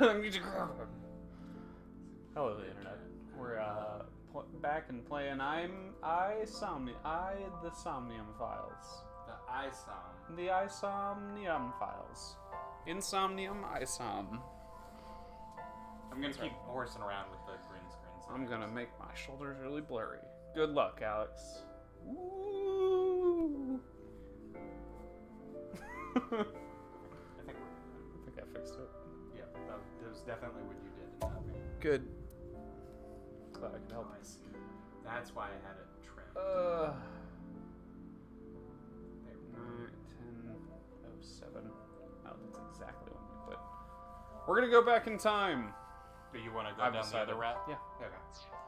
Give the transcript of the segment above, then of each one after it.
Hello, the internet. We're back and playing. The Somnium Files. The Somnium Files. Insomnium, Isom. I'm gonna keep horsing around with the green screen. I'm gonna make my shoulders really blurry. Good luck, Alex. Woo! I think I fixed it. Yeah, that was definitely what you did in that video. Good. Glad I could help. I see. That's why I had it trimmed. 9:10:07. Oh, that's exactly when we quit. We're gonna go back in time. Do you want to go down the other route? Yeah. Okay.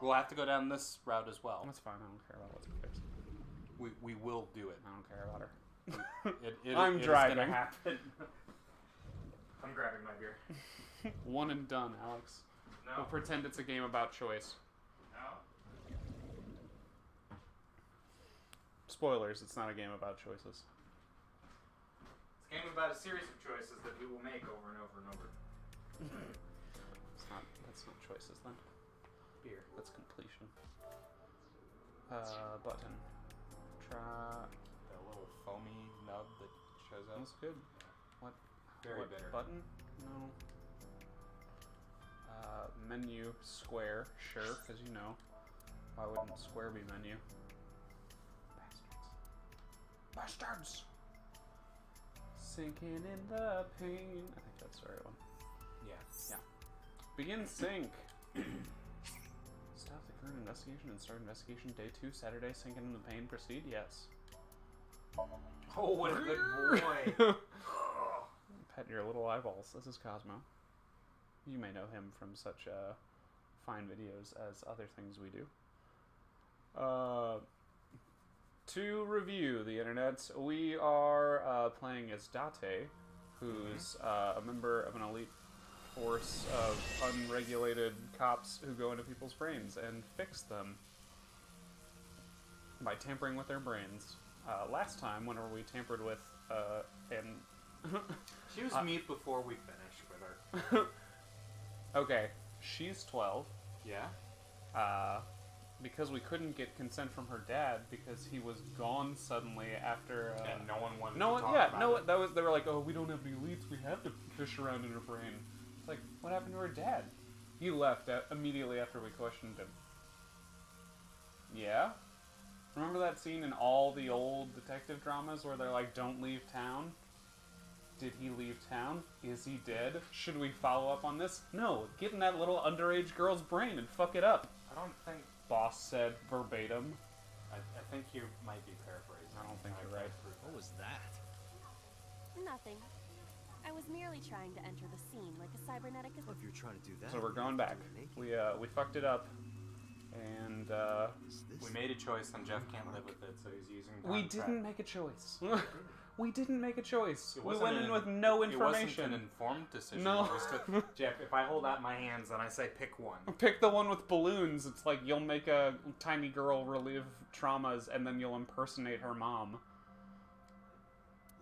We'll have to go down this route as well. That's fine. I don't care about what's fixed. We will do it. I don't care about her. I'm driving. It's gonna happen. I'm grabbing my beer. One and done, Alex. No. We'll pretend it's a game about choice. No. Spoilers, it's not a game about choices. It's a game about a series of choices that we will make over and over and over. That's not choices then. Beer. That's completion. Button. Try. The little foamy nub that shows up. That's good. What? Very bitter. Button? No. Menu, square, sure, because you know. Why wouldn't square be menu? Bastards! Sinking in the pain. I think that's the right one. Yeah. Yeah. Begin sync. Stop the current investigation and start investigation day 2, Saturday. Sinking in the pain. Proceed? Yes. Oh, what a good boy! Pet your little eyeballs. This is Cosmo. You may know him from such fine videos as other things we do. To review the internet, we are playing as Date, who's a member of an elite force of unregulated cops who go into people's brains and fix them by tampering with their brains. Last time, whenever we tampered with and She was meat before we finished with her. okay, she's 12. Yeah? Because we couldn't get consent from her dad because he was gone suddenly after. And no one wanted no to one, talk yeah, about no. it. That was. They were like, "Oh, we don't have any leads. We have to fish around in her brain." It's like, what happened to her dad? He left immediately after we questioned him. Yeah. Remember that scene in all the old detective dramas where they're like, "Don't leave town." Did he leave town? Is he dead? Should we follow up on this? No. Get in that little underage girl's brain and fuck it up. I don't think... Boss said verbatim. I think you might be paraphrasing. I don't think you're right. What was that? Nothing. I was merely trying to enter the scene like a cybernetic. Well, if you're trying to do that, So we're going back. We fucked it up, and We made a choice and Jeff can't live with it, so he's using... we didn't make a choice. We didn't make a choice. We wasn't went in with no It wasn't information. an informed decision. No. It was Jeff, if I hold out my hands and I say pick one. Pick the one with balloons. It's like you'll make a tiny girl relive traumas, and then you'll impersonate her mom.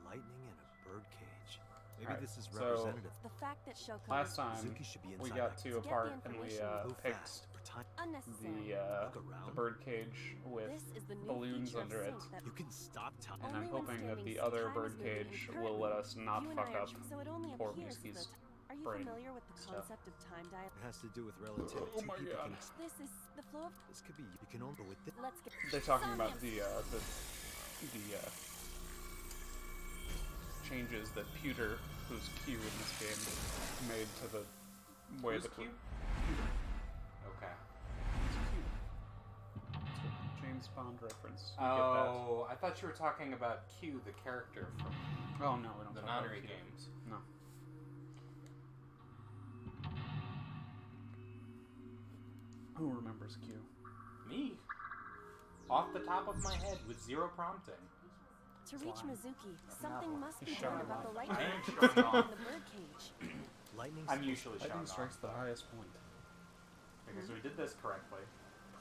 Lightning in a birdcage. Maybe Right, this is so- representative. The fact that Shoko Last time Suzuki should be we inside got that two To get the apart, and we information, Move picked fast. Pretend unnecessary. the birdcage with This is the new balloons feature of under it. Sync that you can stop time. And I'm only when hoping that standing the still other time is moving birdcage and will let us currently, not you and fuck I are up so it only poor appears Miski's that- Are you brain familiar with the stuff. concept of time dial? It has to do with relativity. Oh my People God. can- This is the flow of. This could be. You can only go with it. Let's get. They're talking about Somnium. the changes that Pewter, who's Q in this game, made to the way Who's the Q? Okay. It's a James Bond reference. You Oh, I thought you were talking about Q, the character from get that. Oh no, we don't the talk about Nonary Q. games. No. Who remembers Q? Me? Off the top of my head with zero prompting. To reach Mizuki, something must be He's done showing about the off. lightning I am in showing the off. birdcage. Lightning. I'm usually Lightning showing strikes off. the highest point. Because we did this correctly.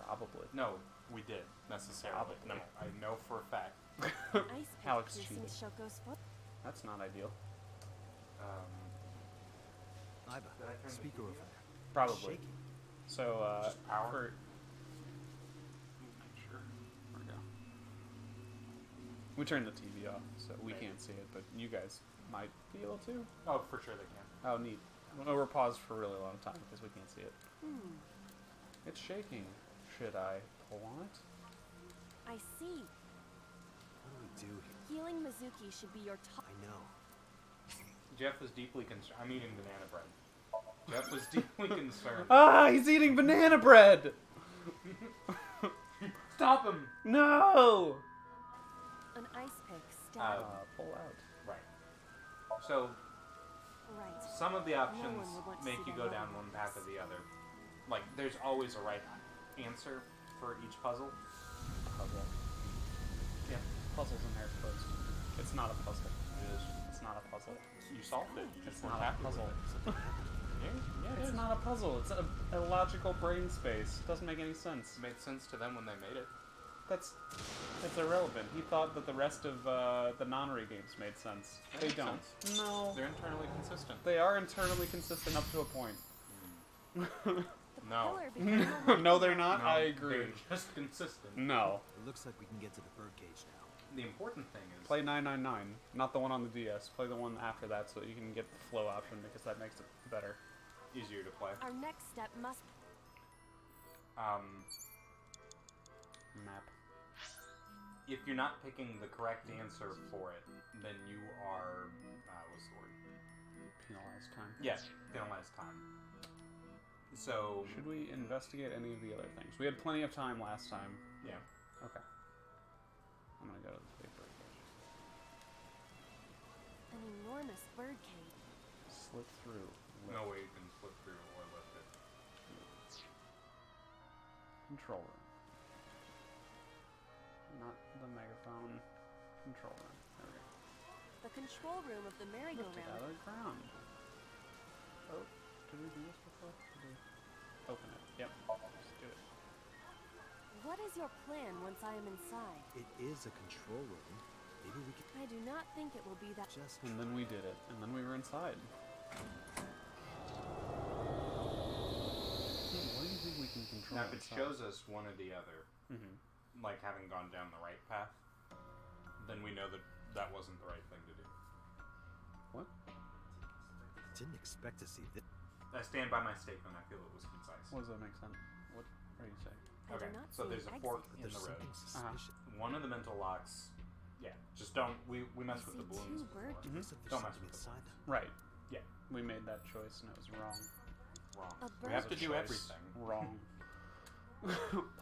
Probably. No, we did, necessarily. Probably. No, I know for a fact. Ice pick Alex piercing cheated. Shoko's foot. That's not ideal. Aiba, speaker over there. Probably. Shaking. So, Just power? for... Sure. There we go. We turned the TV off, so we can't see it, but you guys might be able to. Oh, for sure they can. Oh, neat. Well, we're paused for a really long time because we can't see it. Hmm. It's shaking. Should I pull on it? I see. What do we do here? Healing Mizuki should be your top. I know. Jeff was deeply concerned. I'm eating banana bread. Jeff was deeply concerned. Ah, he's eating banana bread! Stop him! No! An ice pick stab. Pull out. Right. So, Right. some of the options one would want to make see you the go down love one of path or this. the other. Like, there's always a right answer for each puzzle. Puzzle. Yeah. Puzzle's in there first. It's not a puzzle. It is. It's not a puzzle. You solved it. It's We're not a happy with puzzle. it. Yeah, it It's is. not a puzzle. It's a illogical brain space. Doesn't make any sense. It made sense to them when they made it. That's irrelevant. He thought that the rest of the Nonary games made sense. That They makes don't. sense. No. They're internally consistent. They are internally consistent up to a point. The No. pillar became a No, they're not. No, I agree. They're just consistent. No. It looks like we can get to the birdcage now. The important thing is... Play 999, not the one on the DS. Play the one after that so that you can get the flow option because that makes it better. easier to play. Our next step must. Map. If you're not picking the correct answer for it, then you are... what's the word? Penalized time. Yes, penalized time. So... Should we investigate any of the other things? We had plenty of time last time. Yeah. Okay. I'm gonna go to the paper. An enormous birdcage. Slip through. No way you can flip through or lift it. Control room. Not the megaphone. Control room. There we go. The control room of the Lift it out merry-go-round. of the ground. Oh, did we do this before? Did we open it? Yep. Let's do it. What is your plan once I am inside? It is a control room. Maybe we can I do not think it will be that. just... And then we did it. And then we were inside. What do you think we can control? Now, if it inside? shows us one or the other, Mhm. like having gone down the right path, then we know that that wasn't the right thing to do. What? Didn't expect to see this. I stand by my statement. I feel it was concise. What does that make sense? What are you saying? I Okay, do not so see there's an a fork exit. in There's the road. something suspicious. One of the mental locks, yeah, just don't. We I messed with the see balloons two bird before. Mhm. Looks like there's Don't mess something with the inside them. Right. Yeah. We made that choice and it was wrong. Wrong. A We bird. have to do Choice. everything. Wrong. There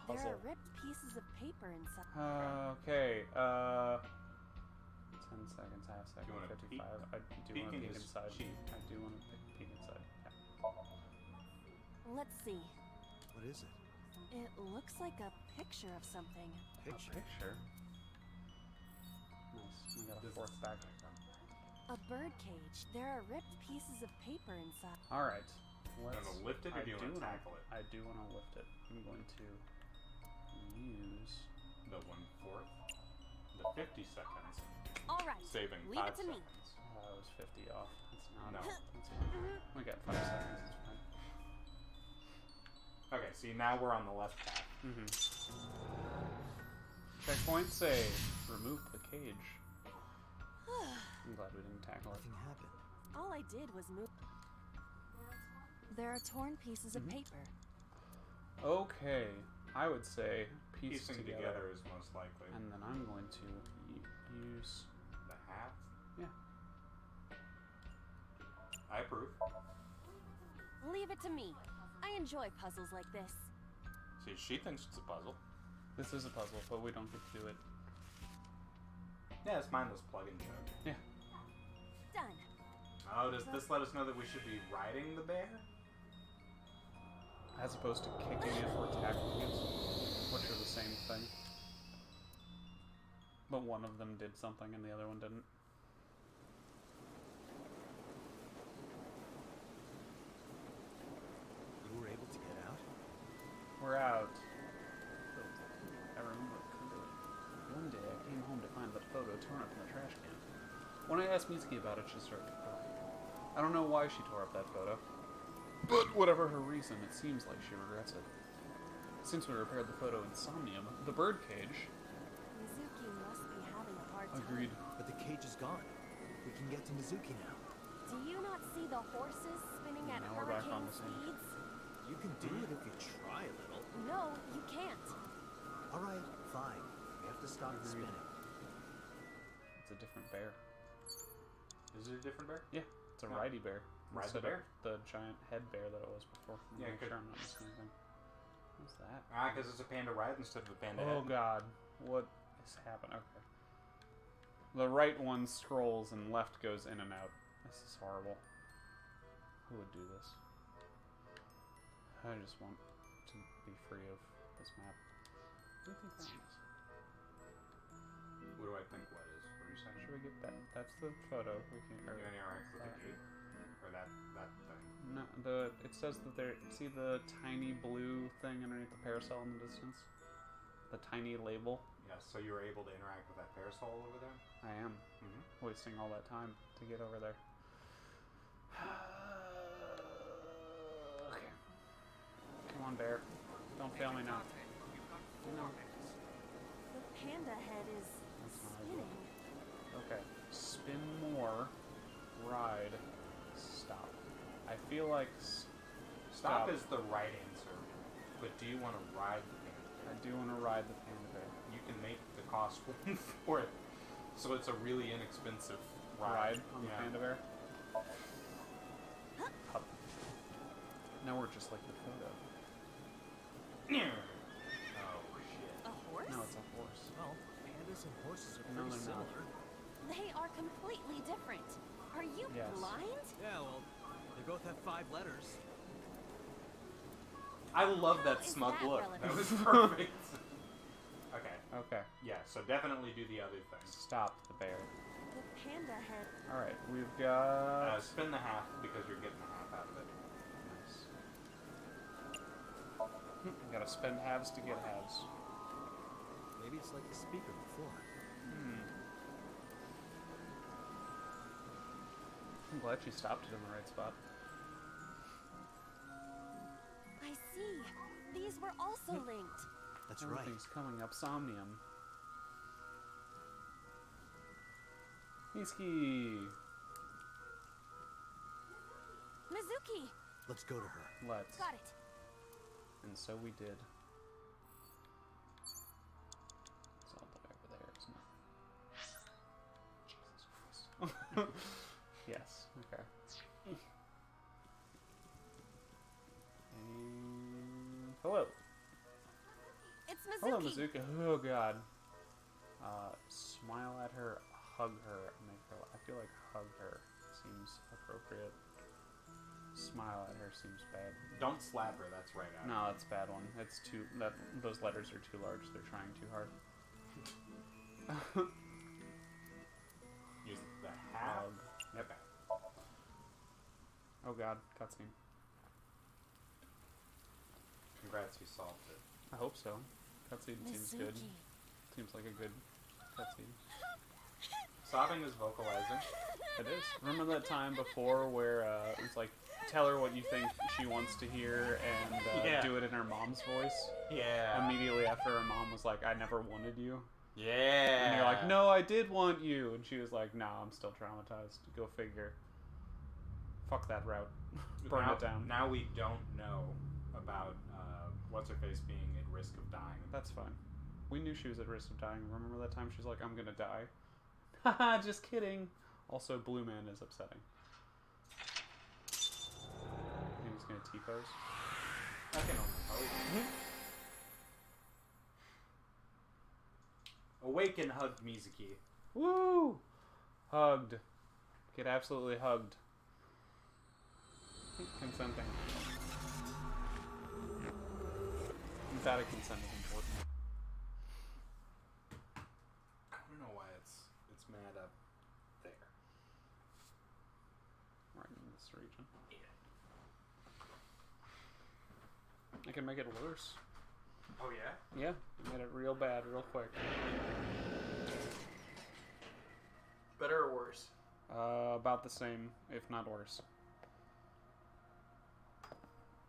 Puzzle. are ripped pieces of paper inside. Okay. 10 seconds, half second, You wanna 55. I do want to Peeking peek is inside. cheap. I do want to peek inside. Yeah. Let's see. What is it? It looks like a picture of something. Picture? A picture. Nice. We got a This- fourth back. A bird cage. There are ripped pieces of paper inside. All right. You Let's. want to lift it or do you want to tackle it? I do want to lift it. I'm going to use. The 1/4, the 50 seconds, All right. saving Leave 5 it to me. seconds. It was 50 off. That's not. No. That's fine. We got 5 seconds. It's fine. Okay, see now we're on the left path. Mm-hmm. Checkpoint save. Remove the cage. I'm glad we didn't tackle it. Nothing happened. All I did was move. There are torn pieces of Mhm. paper. Okay, I would say piece Piecing together. together is most likely. And then I'm going to use. The hat? Yeah. I approve. Leave it to me. I enjoy puzzles like this. See, she thinks it's a puzzle. This is a puzzle, but we don't get to do it. Yeah, it's mindless plug and chug. Yeah. Done. Oh, does this let us know that we should be riding the bear? As opposed to kicking it or tackling it, which are the same thing. But one of them did something and the other one didn't. You were able to get out? We're out. I remember it clearly. One day I came home to find the photo torn up in the trash can. When I asked Mitsuki about it, she started to cry. I I don't know why she tore up that photo. But whatever her reason, it seems like she regrets it. Since we repaired the photo in Somnium, the birdcage... Mizuki must be having a hard time. Agreed. But the cage is gone. We can get to Mizuki now. Do you not see the horses spinning at Now we're back on hurricane the same. speeds? You can do it if you try a little. No, you can't. All right, fine. We have to stop Agreed. spinning. It's a different bear. Is it a different bear? Yeah, it's a Oh. righty bear. Righty Instead bear? of the giant head bear that it was before. Yeah, Make good. sure I'm not missing anything. What's that? Ah, because it's a panda ride instead of a panda Oh head. god, what is happening? Okay. The right one scrolls and left goes in and out. This is horrible. Who would do this? I just want to be free of this map. What do you think that one is? What do I think what is? What are you saying? Should we get that? That's the photo. We can. You're gonna interact with the that. gate? Or that thing? No, it says that there. See the tiny blue thing underneath the parasol in the distance? The tiny label. Yes, so you were able to interact with that parasol over there? I am Mm-hmm. wasting all that time to get over there. Okay. Come on, bear. Don't fail me now. No. The panda head is That's not spinning. Okay. Spin more. Ride. Stop. I feel like Stop is the right answer, but do you want to ride the panda? I do want to ride the panda bear. You can make the cost one for it, so it's a really inexpensive ride. Ride on the Yeah. panda bear. Hup. Now we're just like the photo. Oh shit! A horse? No, it's a horse. Well, pandas and horses are No, pretty they're not. similar. They are completely different. Are you Yes. blind? Yeah, well, they both have 5 letters. I love How that is smug that look. relevant? That was perfect. Okay, Okay. yeah. So definitely do the other thing. Stop the bear. The panda head. Alright, we've got... Spin the half because you're getting the half out of it. Nice. Gotta spend halves to get halves. Maybe it's like the speaker before. I'm glad she stopped it in the right spot. I see. These were also linked. That's right. Everything's coming up Somnium. Mizuki! Mizuki! Let's go to her. Let's. Got it. And so we did. It's all the way over there, isn't it? Jesus Christ. Yes, okay. And hello. It's Mizuki. Hello, Mizuki. Oh god. Smile at her, hug her, make her. I feel like hug her seems appropriate. Smile at her seems bad. Don't slap her. That's right out. No, that's a bad one. It's too. Those letters are too large. They're trying too hard. Use the half. Hug. Yep. Okay. Oh god, cutscene. Congrats, you solved it. I hope so. Cutscene seems good. Mizuki. Seems like a good cutscene. Sobbing is vocalizing. It is. Remember that time before where it's like, tell her what you think she wants to hear and Yeah. do it in her mom's voice? Yeah. Immediately after her mom was like, I never wanted you. Yeah. And you're like, no, I did want you. And she was like, nah, I'm still traumatized. Go figure. Fuck that route. Burn now, it down. Now we don't know about what's-her-face being at risk of dying. That's fine. We knew she was at risk of dying. Remember that time she's like, I'm gonna die? Haha, just kidding. Also, Blue Man is upsetting. I'm just gonna T-pose. I can only hope. Awake and hug Mizuki. Woo! Hugged. Get absolutely hugged. Consenting. Emphatic consent is important. I don't know why it's mad up there. Right in this region. I can make it worse. Oh yeah? Yeah, made it real bad real quick. Better or worse? About the same, if not worse.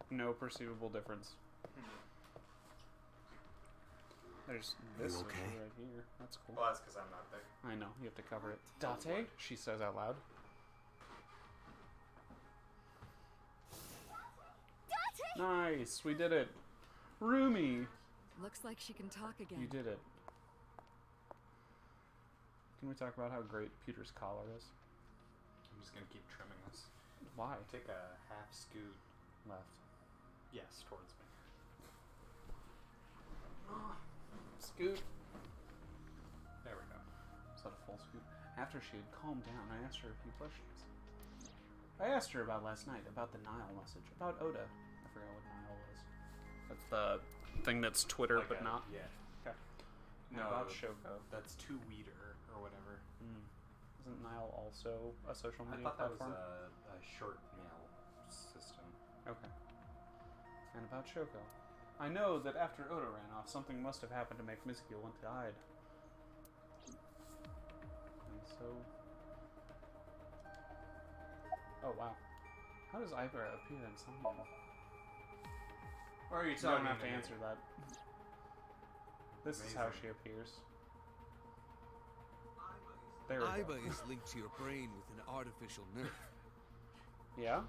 No perceivable difference. There's this You okay? issue right here. That's cool. Well, that's because I'm not there. I know, you have to cover it. Date? She says out loud. Nice, we did it. Rumi, Looks like she can talk again. you did it. Can we talk about how great Peter's collar is? I'm just gonna keep trimming this. Why? Take a half scoot. Left. Yes, towards me. Scoot. There we go. Is that a full scoop? After she had calmed down, I asked her a few questions. I asked her about last night, about the Nile message, about Oda. I forgot what Nile was. That's the thing that's Twitter, Like but a- not. Yeah. Okay. No, About Shoko. That's two weeder or whatever. Isn't Nile also a social I media thought that was platform? a short mail system. Okay. And about Shoko. I know that after Oda ran off, something must have happened to make Mizuki want to hide. And so... Oh, wow. How does Aiba appear in Somnium? Or are you You don't have to answer that. This is how Amazing. she appears. There we go. Aiba is linked to your brain with an artificial nerve. Yeah?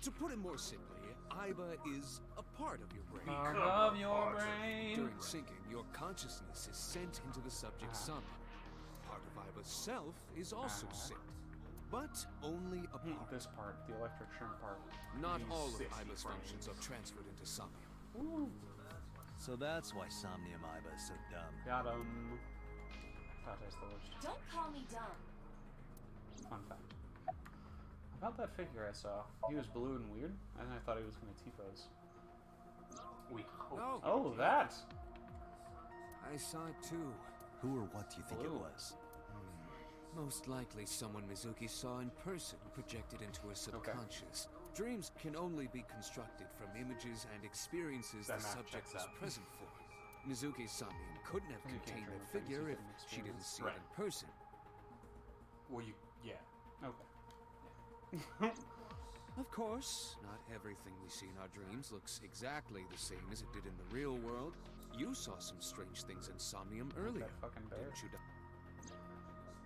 To put it more simply, Aiba is a part of your brain. Of your brain. During syncing, your consciousness is sent into the subject's Somnium. Part of Aiba's self is also synced, but only a part. This part, the electric shrimp part. Not These all of 60 Aiba's frames. functions are transferred into Somnium. Ooh. So that's why Somnium Aiba is so dumb. Got him. Date's the worst. Don't call me dumb. Fun fact. About that figure I saw, he was blue and weird, and I thought he was going to T-pose. We hope. No. Oh, that! I saw it too. Who or what do you think it Blue. was? Most likely someone Mizuki saw in person projected into her subconscious. Dreams can only be constructed from images and experiences That the math subject checks was out. present for. Mizuki's Somnium couldn't have You can't contained dream that of things figure you if didn't she didn't experience. see Right. it in person. Well, you. Yeah. Okay. Of course, not everything we see in our dreams looks exactly the same as it did in the real world. You saw some strange things in Somnium earlier, That fucking bear. didn't you?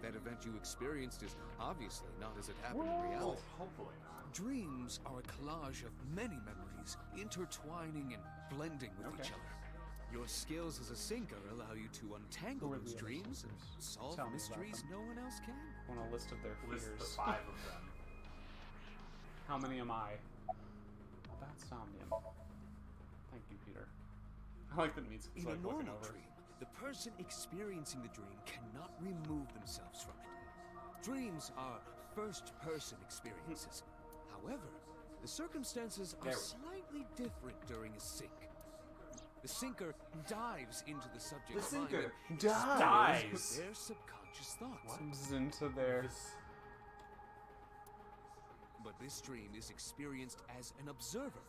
That event you experienced is obviously not as it happened in Well, reality. hopefully not. Dreams are a collage of many memories, intertwining and blending with each Okay. other. Your skills as a syncer allow you to untangle Who are those the other dreams and syncers? solve Tell me about mysteries them. no one else can. I want a list of their List the fears. 5 of them. How many am I? About Somnium. Thank you, Peter. I like that Mitsuki's In a like looking normal over. dream, the person experiencing the dream cannot remove themselves from it. Dreams are first-person experiences. However, the circumstances are There we go. slightly different during a sync. The syncer dives into the subject's The mind syncer and dies. with their subconscious thoughts. Comes into their... But this dream is experienced as an observer,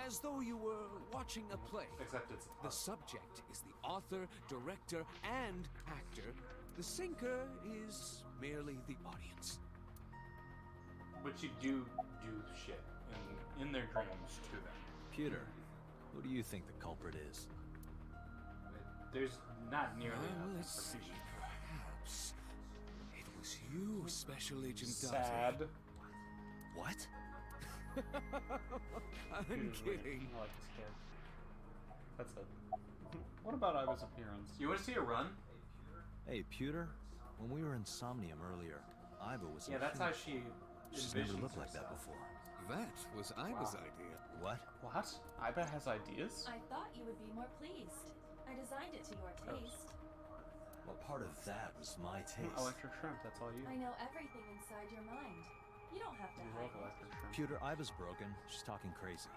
as though you were watching a play. Except it's The subject is the author, director, and actor. The syncer is merely the audience. But you do shit in their dreams to them. Peter, who do you think the culprit is? There's not nearly Well, enough let's see. information. Perhaps it was you, Special Agent Sad. What? I'm Peter's weird. kidding. I like this kid. That's it. What about Aiba's appearance? You want to see a run? Hey, Peter, when we were in Somnium earlier, Aiba was Yeah, in that's human. how she She's never envisions looked like that herself. before. That was Aiba's idea. What? What? Aiba has ideas? I thought you would be more pleased. I designed it to your taste. Well, part of that was my taste. Electric shrimp, that's all you. I know everything inside your mind. You don't have to You hide love it. electric shrimp. Peter, Aiba's broken. She's talking crazy.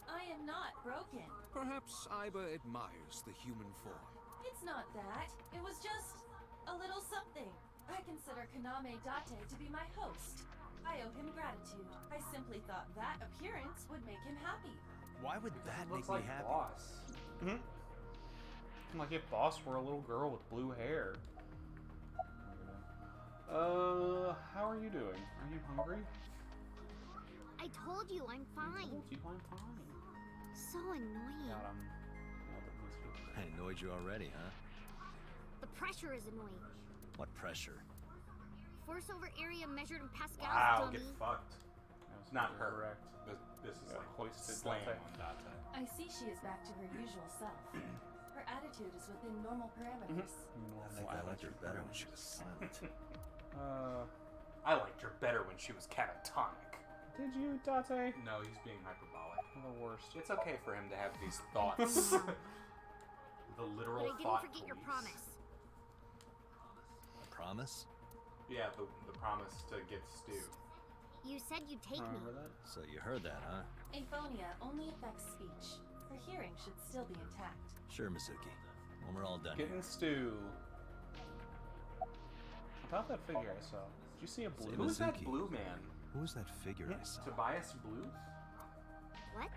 I am not broken. Perhaps Aiba admires the human form. It's not that. It was just a little something. I consider Kaname Date to be my host. I owe him gratitude. I simply thought that appearance would make him happy. Why would that make Looks me like happy? Boss. Like if Boss were a little girl with blue hair. How are you doing? Are you hungry? I told you I'm I fine. told you I'm fine. So annoying. Got him. Nailed it, Misty. I annoyed you already, huh? The pressure is annoying. What pressure? Force over area measured in pascals, Wow, dummy. get fucked. That was Not her. correct. This is Yeah, like hoisted slam Date. on Date. I see she is back to her usual self. Her attitude is within normal parameters. I think I liked her better when she was silent. I liked her better when she was catatonic. Did you, Date? No, he's being hyperbolic. You're the worst. It's okay for him to have these thoughts. The literal But I didn't thought forget your police. promise. A promise? Yeah, the promise to get Stu. You said you'd take me. Remember that? So you heard that, huh? Aphonia only affects speech. Her hearing should still be intact. Sure, Mizuki. When we're all done here. Getting stew. About that figure I saw. Did you see a blue? Who's that Mizuki. blue man? Who was that figure I saw? Tobias Blue? What?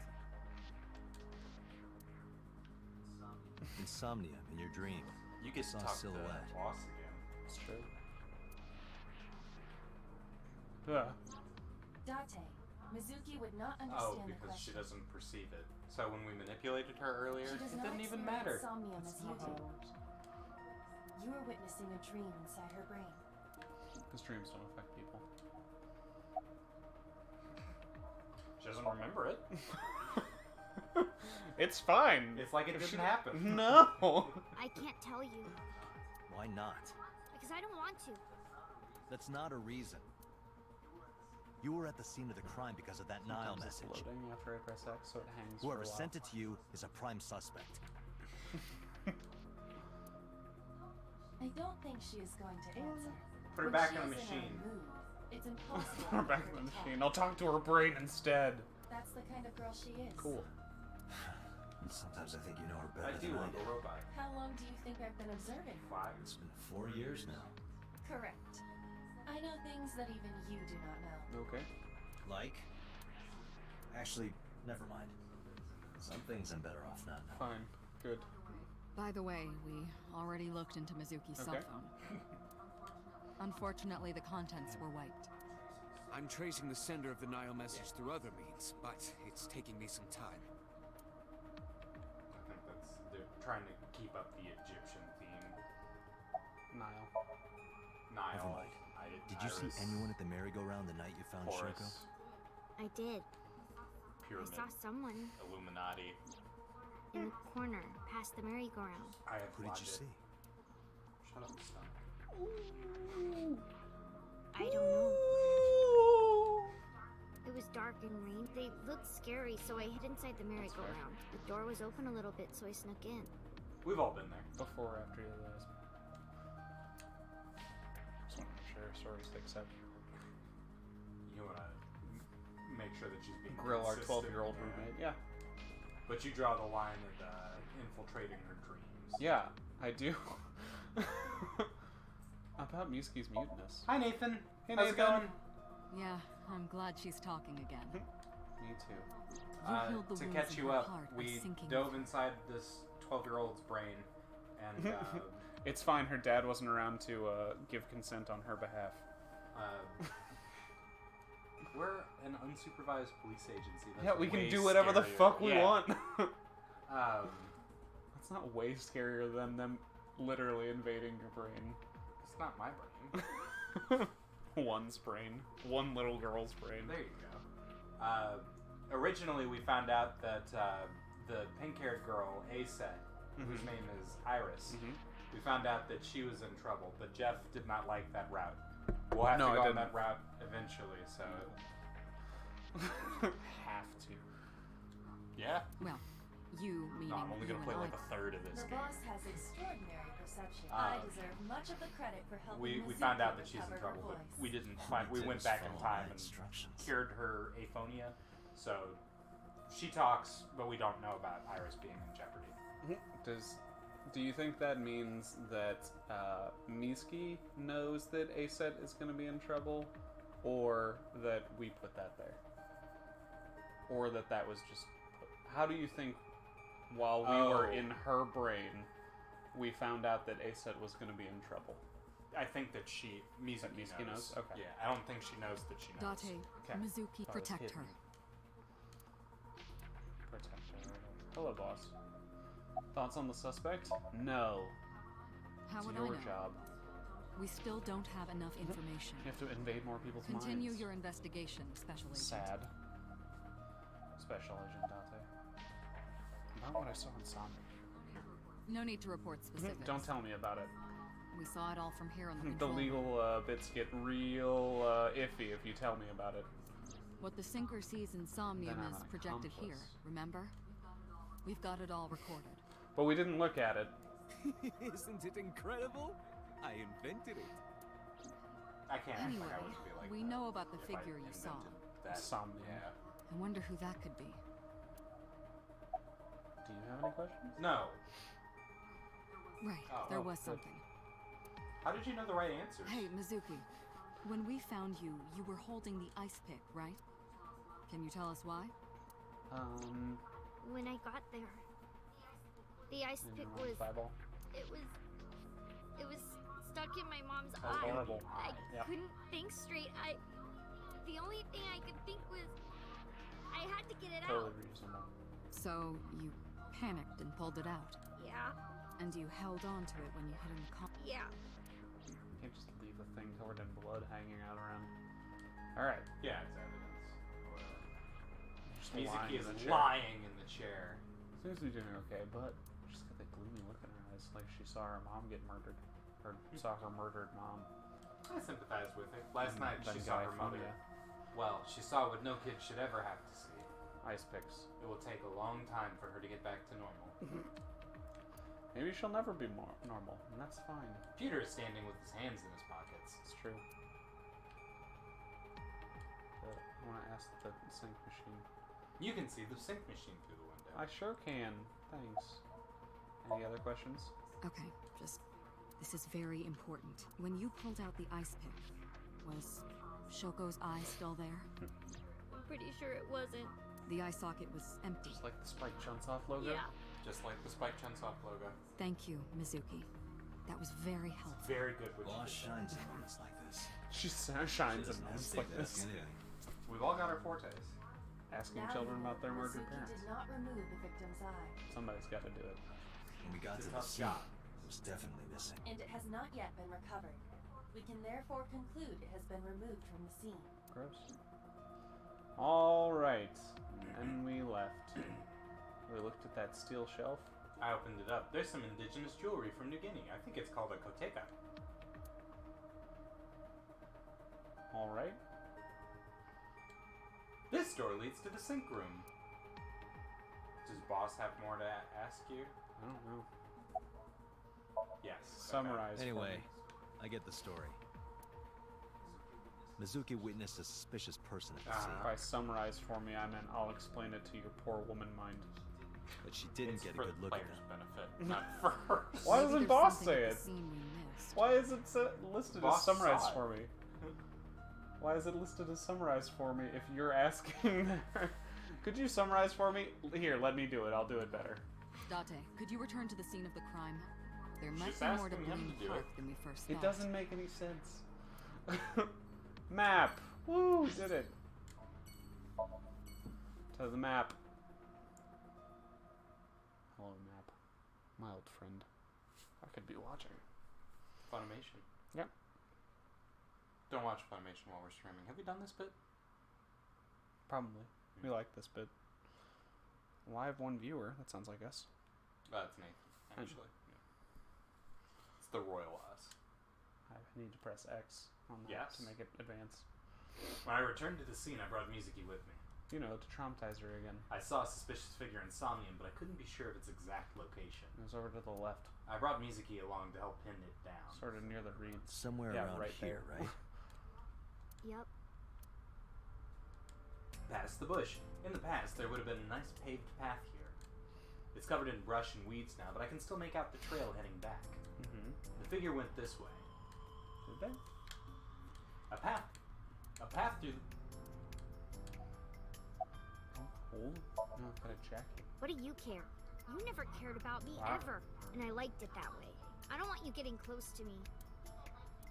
Insomnia in your dream. You get Saw to talk silhouette. to boss again. It's true. Yeah. Date, Mizuki would not Oh, understand the because she question. doesn't perceive it. So when we manipulated her earlier, She does it not didn't even experience matter. Somnium as you do. You are witnessing a dream inside her brain. Because dreams don't affect people. She doesn't remember it. It's fine. It's like it didn't happen. No. I can't tell you. Why not? Because I don't want to. That's not a reason. You were at the scene of the crime because of that Nile Sometimes it's message. loading after I press X, so it hangs Whoever for a while. sent it to you is a prime suspect. I don't think she is going to answer. Put her When back she in the is a machine. mood, it's impossible. We're for back her in to the talk. machine. I'll talk to her brain instead. That's the kind of girl she is. Cool. Sometimes I think you know her I better do than I love do. a robot. How long do you think I've been observing? 5. It's been 4 years now. Correct. I know things that even you do not know. Okay. Like? Actually, never mind. Some things I'm better off not knowing. Fine. Good. By the way, we already looked into Mizuki's cell Okay. phone. Unfortunately, the contents were wiped. I'm tracing the sender of the Nile message through other means, but it's taking me some time. I think they're trying to keep up the Egyptian theme. Nile. Nile. Never mind. Did you see Iris, anyone at the merry-go-round the night you found Horus, Shoko? I did. Pyramid, I saw someone Illuminati. in the corner past the merry-go-round. I have Who did you see? Shut up, son. I don't know. It was dark and rain. They looked scary, so I hid inside the merry-go-round. The door was open a little bit, so I snuck in. We've all been there. Before or after you realize. Just want to make sure stories accept. You want to make sure that she's being Grill our consistent, 12-year-old yeah. roommate. Yeah. But you draw the line at infiltrating her dreams. Yeah, I do. About Mizuki's muteness. Hi, Nathan. Hey, How's it Nathan. going? Yeah, I'm glad she's talking again. Me too. You healed the To wounds catch in you her up, heart by we sinking dove with inside this 12-year-old's brain, and It's fine. Her dad wasn't around to give consent on her behalf. we're an unsupervised police agency. That's Yeah, we can way do whatever the scarier. fuck we Yeah. want. Um, That's not way scarier than them literally invading your brain. it's not my brain. One's brain. One little girl's brain. There you go. Originally, we found out that the pink-haired girl, Aset, whose Mhm. name is Iris, Mhm. we found out that she was in trouble, but Jeff did not like that route. We'll have No, to I go on didn't. that route eventually, so... Have to. Yeah? Well, you meaning No, I'm only you gonna play and like I. a third of this The game. boss has extraordinary perception. Uh, I deserve much of the credit for helping We Mizuki found out that she's in recover her trouble, but voice. we didn't find... We went Just back in follow time my and instructions. cured her aphonia, so she talks, but we don't know about Iris being in jeopardy. Do you think that means that Mizuki knows that Aset is going to be in trouble, or that we put that there, or that was just? How do you think, while we were Oh. in her brain, we found out that Aset was going to be in trouble? I think that Mizuki knows. Okay. Yeah, I don't think she knows that she knows. Date, Okay. Mizuki, Thought it was protect her. hidden. Protect her. Hello, boss. Thoughts on the suspect? No. How It's would your I know? job. We still don't have enough information. You have to invade more people's Continue minds. your investigation, Special Agent. Sad. Special Agent Date. Not what I saw in Somnium. No need to report specifics. Don't tell me about it. We saw it all from here on the The control. legal bits get real iffy if you tell me about it. What the Sinker sees in Somnium Then I'm is an projected here, accomplice. remember? We've got it all recorded. But we didn't look at it. Isn't it incredible? I invented it. I can't act Anyway, like I wouldn't be like we that know about the if I figure you saw. invented That. Somnium. Yeah. I wonder who that could be. Do you have any questions? No. Right, Oh, there oh, was good. something. How did you know the right answers? Hey, Mizuki. When we found you, you were holding the ice pick, right? Can you tell us why? When I got there, the ice in pick your was eyeball. it was stuck in my mom's That's eye. horrible. I Yep. couldn't think straight. The only thing I could think was I had to get it Totally out. reasonable. So you panicked and pulled it out, Yeah, and you held on to it when you hit in the car. yeah. You can't just leave a thing covered in blood hanging out around. Alright. Yeah, it's evidence. Just Mizuki lying is in the chair. lying in the chair. Seems to be doing okay, but she's got that gloomy look in her eyes, like she saw her mom get murdered. Or saw her murdered mom. I sympathize with her. Last night That she saw guy her mother. aphonia. Well, she saw what no kid should ever have to see. Ice picks. It will take a long time for her to get back to normal. Maybe she'll never be more normal, and that's fine. Peter is standing with his hands in his pockets. It's true. I want to ask the Psync Machine. You can see the Psync Machine through the window. I sure can. Thanks. Any other questions? Okay, this is very important. When you pulled out the ice pick, was Shoko's eye still there? I'm pretty sure it wasn't. The eye socket was empty. Just like the Spike Chunsoft logo? Yeah. Just like the Spike Chunsoft logo. Thank you, Mizuki. That was very helpful. Very good with Boss you. shines in moments like this. She shines She in doesn't moments hesitate like to ask this. anything. We've all got our fortes. Asking Now children you know about their murdered Mizuki parents. did not remove the victim's eye, Somebody's got to do it. When we got It's to a the tough scene, job. it was definitely missing. and it has not yet been recovered. We can therefore conclude it has been removed from the scene. Gross. Alright. And we left. We looked at that steel shelf. I opened it up. There's some indigenous jewelry from New Guinea. I think it's called a koteka. Alright. This door leads to the sink room. Does boss have more to ask you? I don't know. Yes. Summarize. for Anyway, me. I get the story. Mizuki witnessed a suspicious person at the scene, If I summarize for me, I meant I'll explain it to your poor woman mind. but she didn't It's get a for good the look at player's them. benefit, not for hers. Why Maybe doesn't there's boss something say at it? the scene we missed. Why is it listed as Boss summarized saw it. for me? Why is it listed as summarized for me if you're asking there? Could you summarize for me? Here, let me do it. I'll do it better. Date, could you return to the scene of the crime? There might She's be more to asking him Bloom to do Park it. than we first It thought. doesn't make any sense. Map. Woo, we did it. To the map. Hello, map. My old friend. I could be watching. Funimation. Yep. Don't watch Funimation while we're streaming. Have we done this bit? Probably. We like this bit. Live one viewer. That sounds like us. It's Nathan, actually. Yeah. It's the royal us. I need to press X on that Yes. to make it advance. When I returned to the scene, I brought Mizuki with me. You know, to traumatize her again. I saw a suspicious figure in Somnium, but I couldn't be sure of its exact location. It was over to the left, I brought Mizuki along to help pin it down. sort of near the reeds. Somewhere Yeah, around right here, there. right? Yep. Past the bush. In the past, there would have been a nice paved path here. It's covered in brush and weeds now, but I can still make out the trail heading back. Mm-hmm. The figure went this way. Did they? A path through. Hold? No, got a jacket. What do you care? You never cared about me Wow. ever, and I liked it that way. I don't want you getting close to me.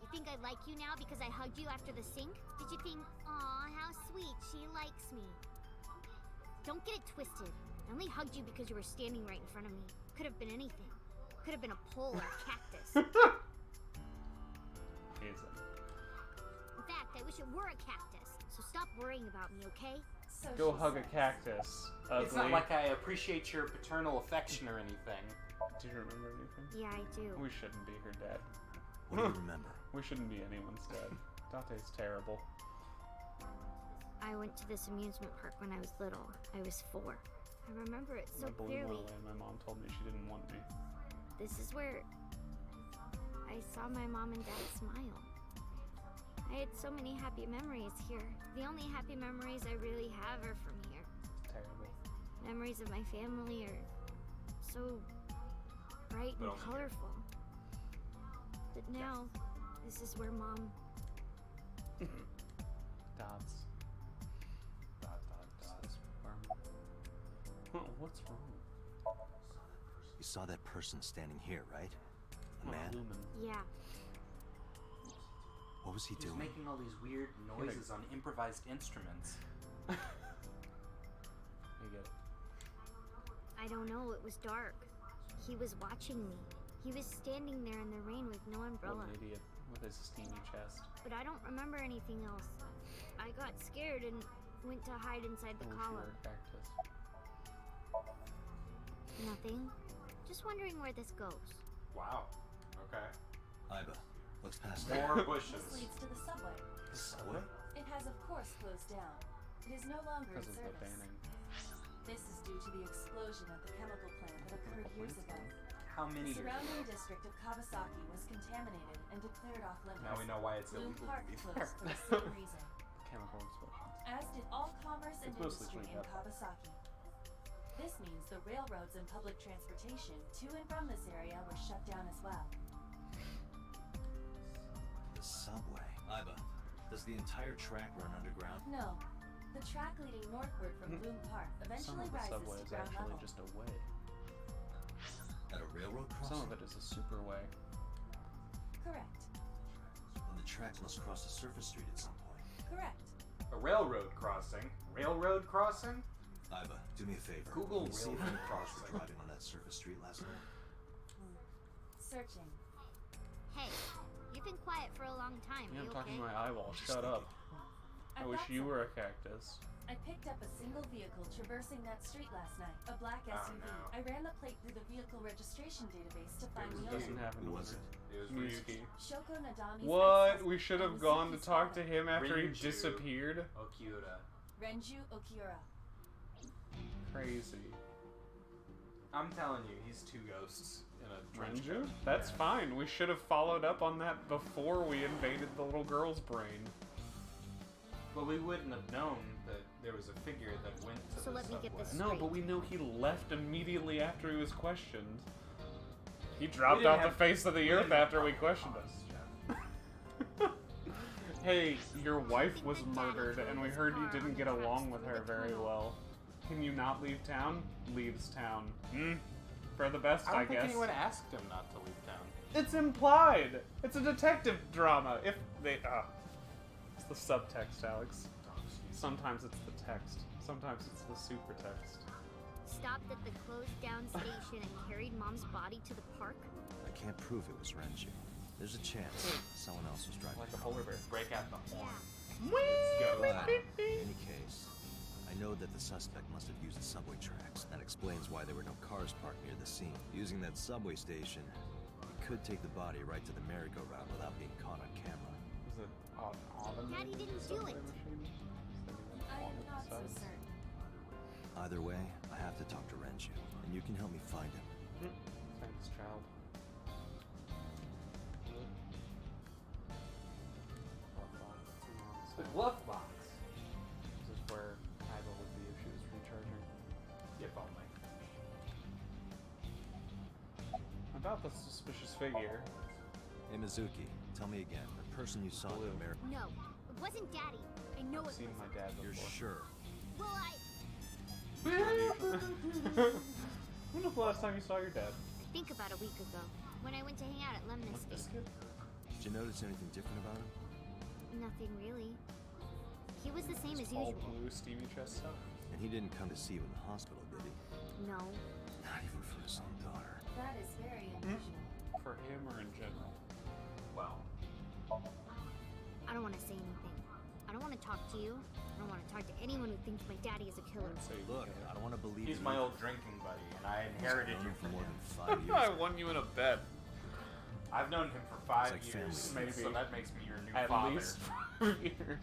You think I like you now because I hugged you after the sync? Did you think, aw, how sweet, she likes me? Don't get it twisted. I only hugged you because you were standing right in front of me. Could have been anything. Could have been a pole or a cactus. In fact, I wish it were a cactus. So stop worrying about me, okay? So Go she hug a says. cactus. Ugly. It's not like I appreciate your paternal affection or anything. Do you remember anything? Yeah, I do. We shouldn't be her dad. What do you remember? We shouldn't be anyone's dad. Date's terrible. I went to this amusement park when I was little. I was 4. I remember it so My balloon went clearly. away and my mom told me she didn't want me. This is where I saw my mom and dad smile. I had so many happy memories here. The only happy memories I really have are from here. It's terrible. Memories of my family are so bright But and only here. colorful. But now, this is where Mom... Dots. Dot, dot, dot. What's wrong? You saw that person standing here, right? A Oh, man? Lumen. Yeah, What was he He was doing? making all these weird noises on improvised instruments. You get it. I don't know, it was dark. He was watching me. He was standing there in the rain with no umbrella. What an idiot with his steamy chest. But I don't remember anything else. I got scared and went to hide inside the I wish you column. were a cactus. Nothing. Just wondering where this goes. Wow. Okay. Aiba, what's past there? More This bushes. leads to the subway. The subway? It has, of course, closed down. It is no longer in Because of the service. banning. This is due to the explosion at the chemical plant that occurred years ago. How The many years? surrounding district of Kawasaki was contaminated and declared off limits. Now we know why it's Bloom illegal Park to be closed there. for the same reason, Chemical explosions. as did all commerce and It's mostly industry in cleaned up. Kawasaki. This means the railroads and public transportation to and from this area were shut down as well. The subway. Aiba, does the entire track run underground? No, the track leading northward from Bloom Park Some eventually of the rises subway to is ground actually level. just a way. At a railroad Some crossing? of it is a super way. Correct. Then the tracks must cross a surface street at some point. Correct. A railroad crossing. Railroad crossing? Aiba, do me a favor. Google Can you see if railroad any cars were crossing. driving on that surface street last night? Searching. Hey, you've been quiet for a long time. Yeah, I'm you talking okay? to my eyeball. Just Shut up. I I wish thought you so. were a cactus. I picked up a single vehicle traversing that street last night. A black SUV. no. I ran the plate through the vehicle registration database to find the Doesn't owner. have Who was it? It was Ryusuke. Shoko Nadami's What? ex-husband We should have and gone to Mizuki's talk to father, him after he Rinju. disappeared. Okiura. Renju Okiura. Crazy. I'm telling you, he's two ghosts in a trench Renju? coat. That's Yeah. fine. We should have followed up on that before we invaded the little girl's brain. But we wouldn't have known that there was a figure that went to So the let me subway. get this No, straight. but we know he left immediately after he was questioned. He dropped didn't off the have- face of the we earth didn't have after we proper questioned cause, him. Jeff. Hey, your wife think was that Daddy murdered, drove and we his heard you car didn't on get the along tracks with through her the very tunnel. well. Can you not leave town? Leaves town. For the best, I don't I think guess. anyone asked him not to leave town. It's implied. It's a detective drama. If they, it's the subtext, Alex. Sometimes it's the text. Sometimes it's the super text. Stopped at the closed down station and carried Mom's body to the park? I can't prove it was Renju. There's a chance someone else was driving. Like a polar bear. Break out the horn. Yeah. Let's go. But in any case, I know that the suspect must have used the subway tracks. That explains why there were no cars parked near the scene. Using that subway station, he could take the body right to the merry-go-round without being caught on camera. Is it automated? Daddy didn't do subway it. machine? I am not so Size? certain. Either way, I have to talk to Renju, and you can help me find him. Thanks, child. The glove box. This is where Aiba would be if she was recharging. If only. About the suspicious figure. Hey, Mizuki, tell me again. The person you saw in the mirror. No, it wasn't Daddy. I know I've it seen wasn't. my dad You're before. sure? Well, When was the last time you saw your dad? I think about a week ago, when I went to hang out at Lemnis With State. Biscuit? Did you notice anything different about him? Nothing really. He was the same as All usual. blue steamy chest stuff. And he didn't come to see you in the hospital, did he? No. Not even for his own daughter. That is very unusual. For him or in general? Well, I don't want to say anything. I don't want to talk to you. I don't want to talk to anyone who thinks my daddy is a killer. Look, I don't want to believe he's you. my old drinking buddy, and I inherited Known you for from more him. than 5 years. I won you in a bet. I've known him for 5 like years, family. Maybe. so that makes me your new At father. least 5 years.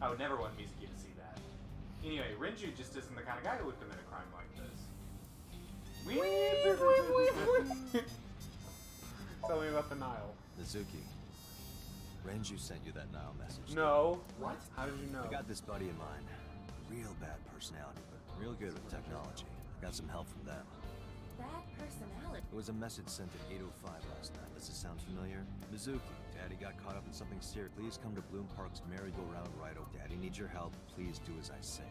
I would never want Mizuki to see that. Anyway, Renju just isn't the kind of guy who would commit a crime like this. Tell me about the Nile. Mizuki, Renju sent you that Nile message. No. What? How did you know? I got this buddy of mine. Real bad personality, but real good with technology. Got some help from them. Bad personality. It was a message sent at 8:05 last night. Does it sound familiar? Mizuki, Daddy got caught up in something serious. Please come to Bloom Park's merry-go-round ride. Oh, Daddy needs your help. Please do as I say.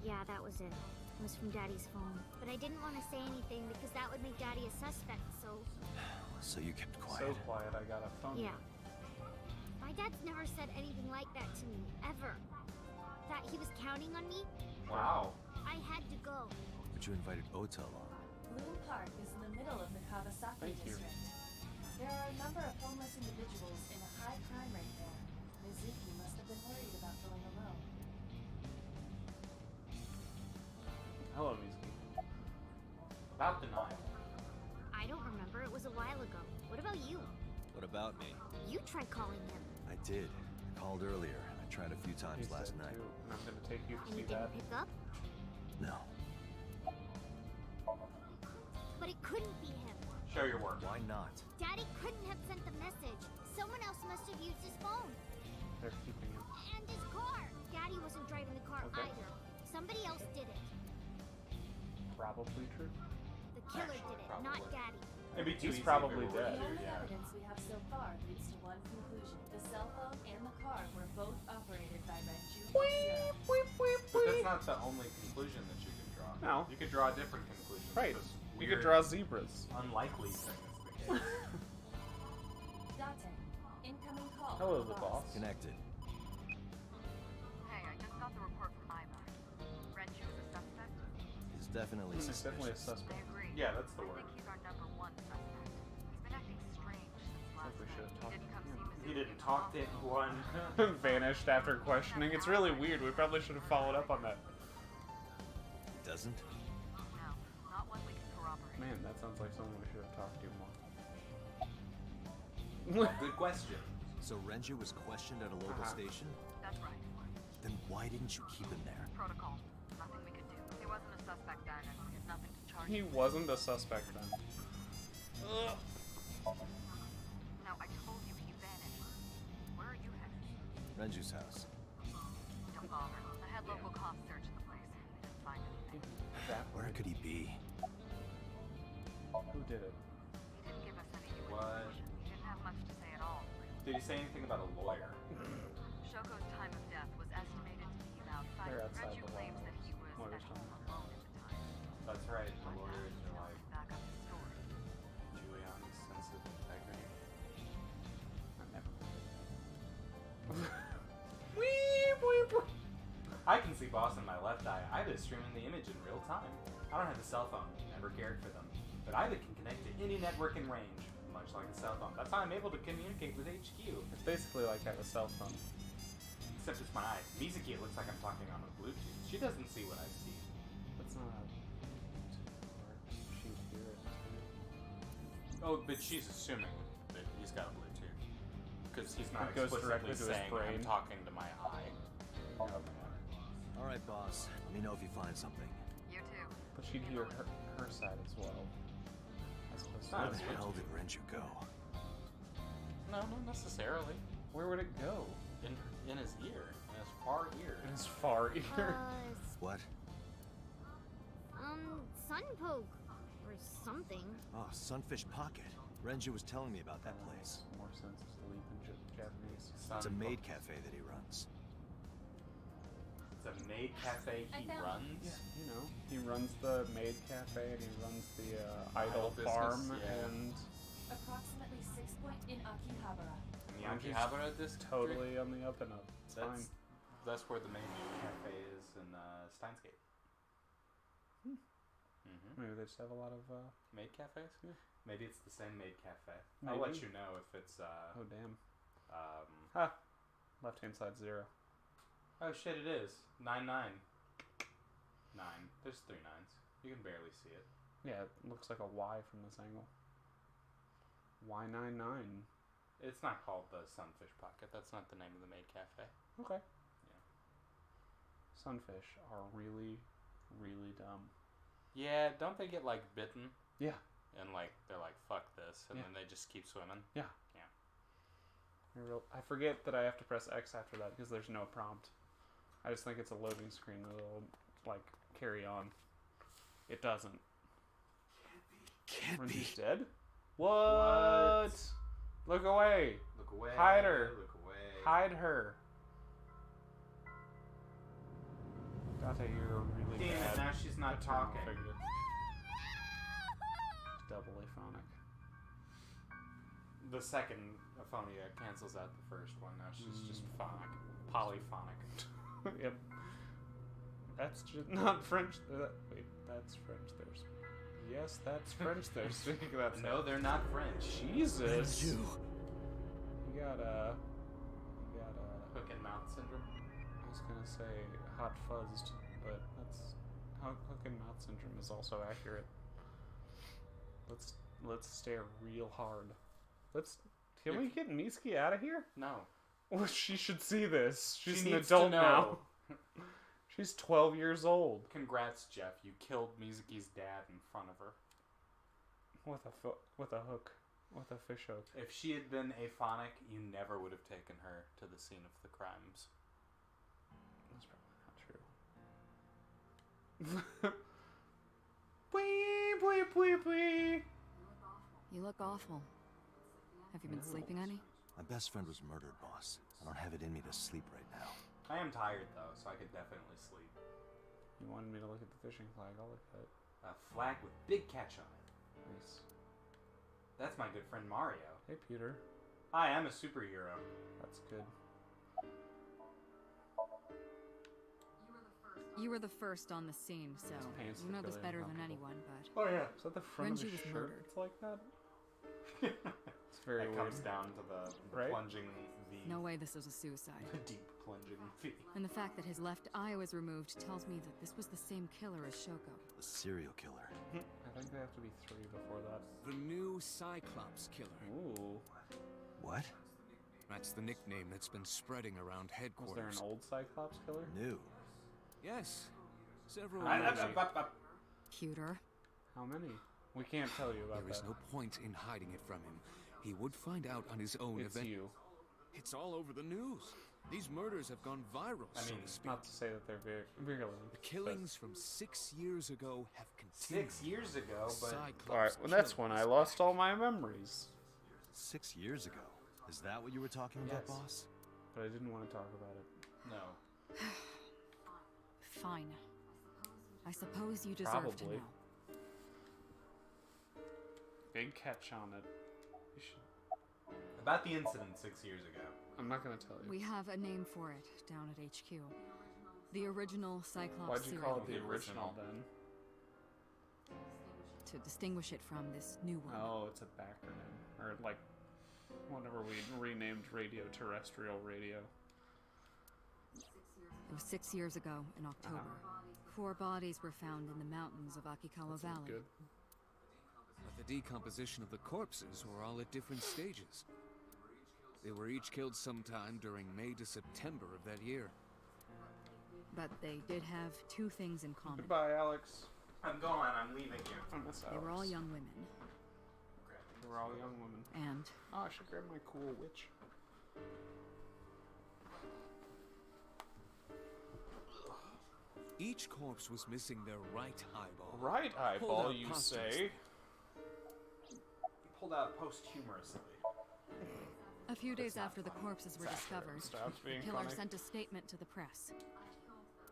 Yeah, that was it. It was from Daddy's phone. But I didn't want to say anything because that would make Daddy a suspect, so... So you kept quiet. So quiet, I got a phone. Yeah. My dad's never said anything like that to me, ever. That he was counting on me, Wow. I had to go. But you invited Ota along. Bloom Park is in the middle of the Kawasaki Thank you. district. There are a number of homeless individuals in a high crime rate there. Mizuki must have been worried about going alone. Hello, Mizuki. About the Nile. I don't remember. It was a while ago. What about you? What about me? You tried calling him, I did. I called earlier. I tried a few times He last said night. too, and I'm gonna take you to and see you didn't that. pick up? No. But it couldn't be him. Show your work. Why not? Daddy couldn't have sent the message. Someone else must have used his phone. They're keeping him. And his car. Daddy wasn't driving the car Okay. either. Somebody else did it. Probably true. The killer Actually, did it, not probably. Daddy. It'd be too He's easy probably if it were dead. The Renju, only yeah. evidence we have so far leads to one conclusion. The cell phone and the car were both operated by Renju. But that's not the only conclusion that you could draw. No. You could draw a different conclusion. Right. This You could weird, draw zebras. unlikely thing is the case. Date. Incoming call. Hello, from the boss. Connected. Hey, I just got the report from Aiba. Renju is a suspect? He's definitely He's definitely a suspicious. I suspect. agree. Yeah, that's the I word. think he's our number one suspect. He's been acting strange since last we should night. have He didn't come see Mizuki He in didn't the talk to hospital. anyone. Vanished after questioning. It's really weird. We probably should have followed up on that. He doesn't? No, not one we can corroborate. Man, that sounds like someone we should have talked to more. Well, good question. So Renju was questioned at a local station? That's right. Then why didn't you keep him there? Protocol. Nothing we could do. He wasn't a suspect then, and we had nothing to charge He him. wasn't a suspect then. No, I told you he vanished. Where are you headed? Renju's house. Don't bother. I had local cops search the place. They didn't find anything. Where could he be? Who did it? He didn't give us any new What? information. He didn't have much to say at all. Did he say anything about a lawyer? Shoko's time of death was estimated to be about 5 They're years. outside Renju the claims law. that he was Lawyers at don't home alone at the time. That's right. The lawyers are like Back up his story. Giuliani's sense of integrity. I can see Boss in my left eye. Aiba is streaming the image in real time. I don't have a cell phone. Never cared for them. But Aiba can connect to any network in range, much like a cell phone. That's how I'm able to communicate with HQ. It's basically like having a cell phone. Except it's my eyes. Mizuki, it looks like I'm talking on a Bluetooth. She doesn't see what I see. That's not how she'd hear it. Oh, but she's assuming that he's got a Bluetooth. Because he's not It goes directly explicitly to his saying brain. I'm talking to my eye. All right, boss. Let me know if you find something. You too. But she'd hear her side as well. As opposed to Where his. the hell did Renju go? No, not necessarily. Where would it go? In his ear. In his far ear. In his far ear. What? Sunpoke. Or something. Oh, Sunfish Pocket. Renju was telling me about that place. Makes more sense to leap in Japanese. It's a maid cafe that he runs. It's a maid cafe I he found- runs. Yeah, you know, he runs the maid cafe and he runs the idol business, farm yeah. and Approximately 6 point in Akihabara. In the Aren't you Akihabara district. totally on the up and up. It's fine. That's where the main cafe is in Steinscape. Maybe they just have a lot of. Maid cafes? Yeah. Maybe it's the same maid cafe. Maybe. I'll let you know if it's. Oh damn! Um, Left hand side 0. oh shit! It is 9-9. 9. There's 3 9s. You can barely see it. Yeah, it looks like a Y from this angle. Y99. It's not called the Sunfish Pocket. That's not the name of the maid cafe. Okay. Yeah. Sunfish are really, really dumb. Yeah, don't they get like bitten? Yeah. And like they're like fuck this, and Yeah. then they just keep swimming. Yeah. I forget that I have to press X after that because there's no prompt. I just think it's a loading screen that'll like carry on. It doesn't. Can't be. Frenchie's dead? What? Look away. Look away. Hide her. Look away. Hide her. Date, you're really Damn bad. it! Now she's not Eternal talking. figure. Double aphonic. The second aphonia cancels out the first one. Now she's just phonic, polyphonic. Yep. That's just not French. Wait, that's French. There's. Yes, that's French. They're speaking that. No, they're not French. Jesus. You. You got Hook and mouth syndrome. I was gonna say hot fuzzed, but that's hook and mouth syndrome is also accurate. Let's stare real hard. Can we get Mitsuki out of here? No. Well, she should see this. She's She an needs to adult know. now. She's 12 years old. Congrats, Jeff. You killed Mizuki's dad in front of her. With a hook. With a fish hook. If she had been aphonic, you never would have taken her to the scene of the crimes. That's probably not true. Wee, wee, wee, wee. You look awful. Have you been sleeping any? My best friend was murdered, boss. I don't have it in me to sleep right now. I am tired, though, so I could definitely sleep. You wanted me to look at the fishing flag. I'll look at it. A flag with big catch on it. Nice. That's my good friend Mario. Hey, Peter. Hi, I'm a superhero. That's good. You were the first on the scene, so Pants you know this particularly better than uncomfortable. anyone, but... Oh, yeah. Is that the front Renji of his was shirt? murdered. It's like that? It's very It weird. comes down to the Right? plunging V. No way this was a suicide. The deep plunging V. And the fact that his left eye was removed tells me that this was the same killer as Shoko. The serial killer. I think they have to be 3 before that. The new Cyclops killer. Ooh. What? That's the nickname that's been spreading around Was there headquarters. an old Cyclops killer? New. Yes. Several years ago. Cuter. How many? We can't tell you about There is that. no point in hiding it from him. He would find out on his own It's event. you. It's all over the news. These murders have gone viral, I so mean, to speak. Not to say that they're virulent. The killings from 6 years ago have continued. 6 years ago, The but Cyclops Alright, well that's killer when is I lost all my memories. 6 years ago. Is that what you were talking about, Yes. boss? But I didn't want to talk about it. no. Fine. I suppose you deserve to Probably. know. Big catch on it. You should... About the incident 6 years ago. I'm not going to tell you. We have a name for it down at HQ. The original Cyclops Why'd you call it the serial original killer. then? To distinguish it from this new one. Oh, it's a backronym. Or like, whenever we renamed radio terrestrial radio. It was 6 years ago in October. 4 bodies were found in the mountains of Akikawa That sounds Valley. good. But the decomposition of the corpses were all at different stages. They were each killed sometime during May to September of that year. But they did have 2 things in common. Goodbye, Alex. I'm going. I'm leaving you. I miss They Alex. were all young women. They were all young women. And Oh, I should grab my cool witch. Each corpse was missing their right eyeball. Right Pulled eyeball, out you posthumously. say? Pulled out posthumously. a few days not after the funny. corpses were It's accurate. discovered, Stopped the being killer funny. sent a statement to the press.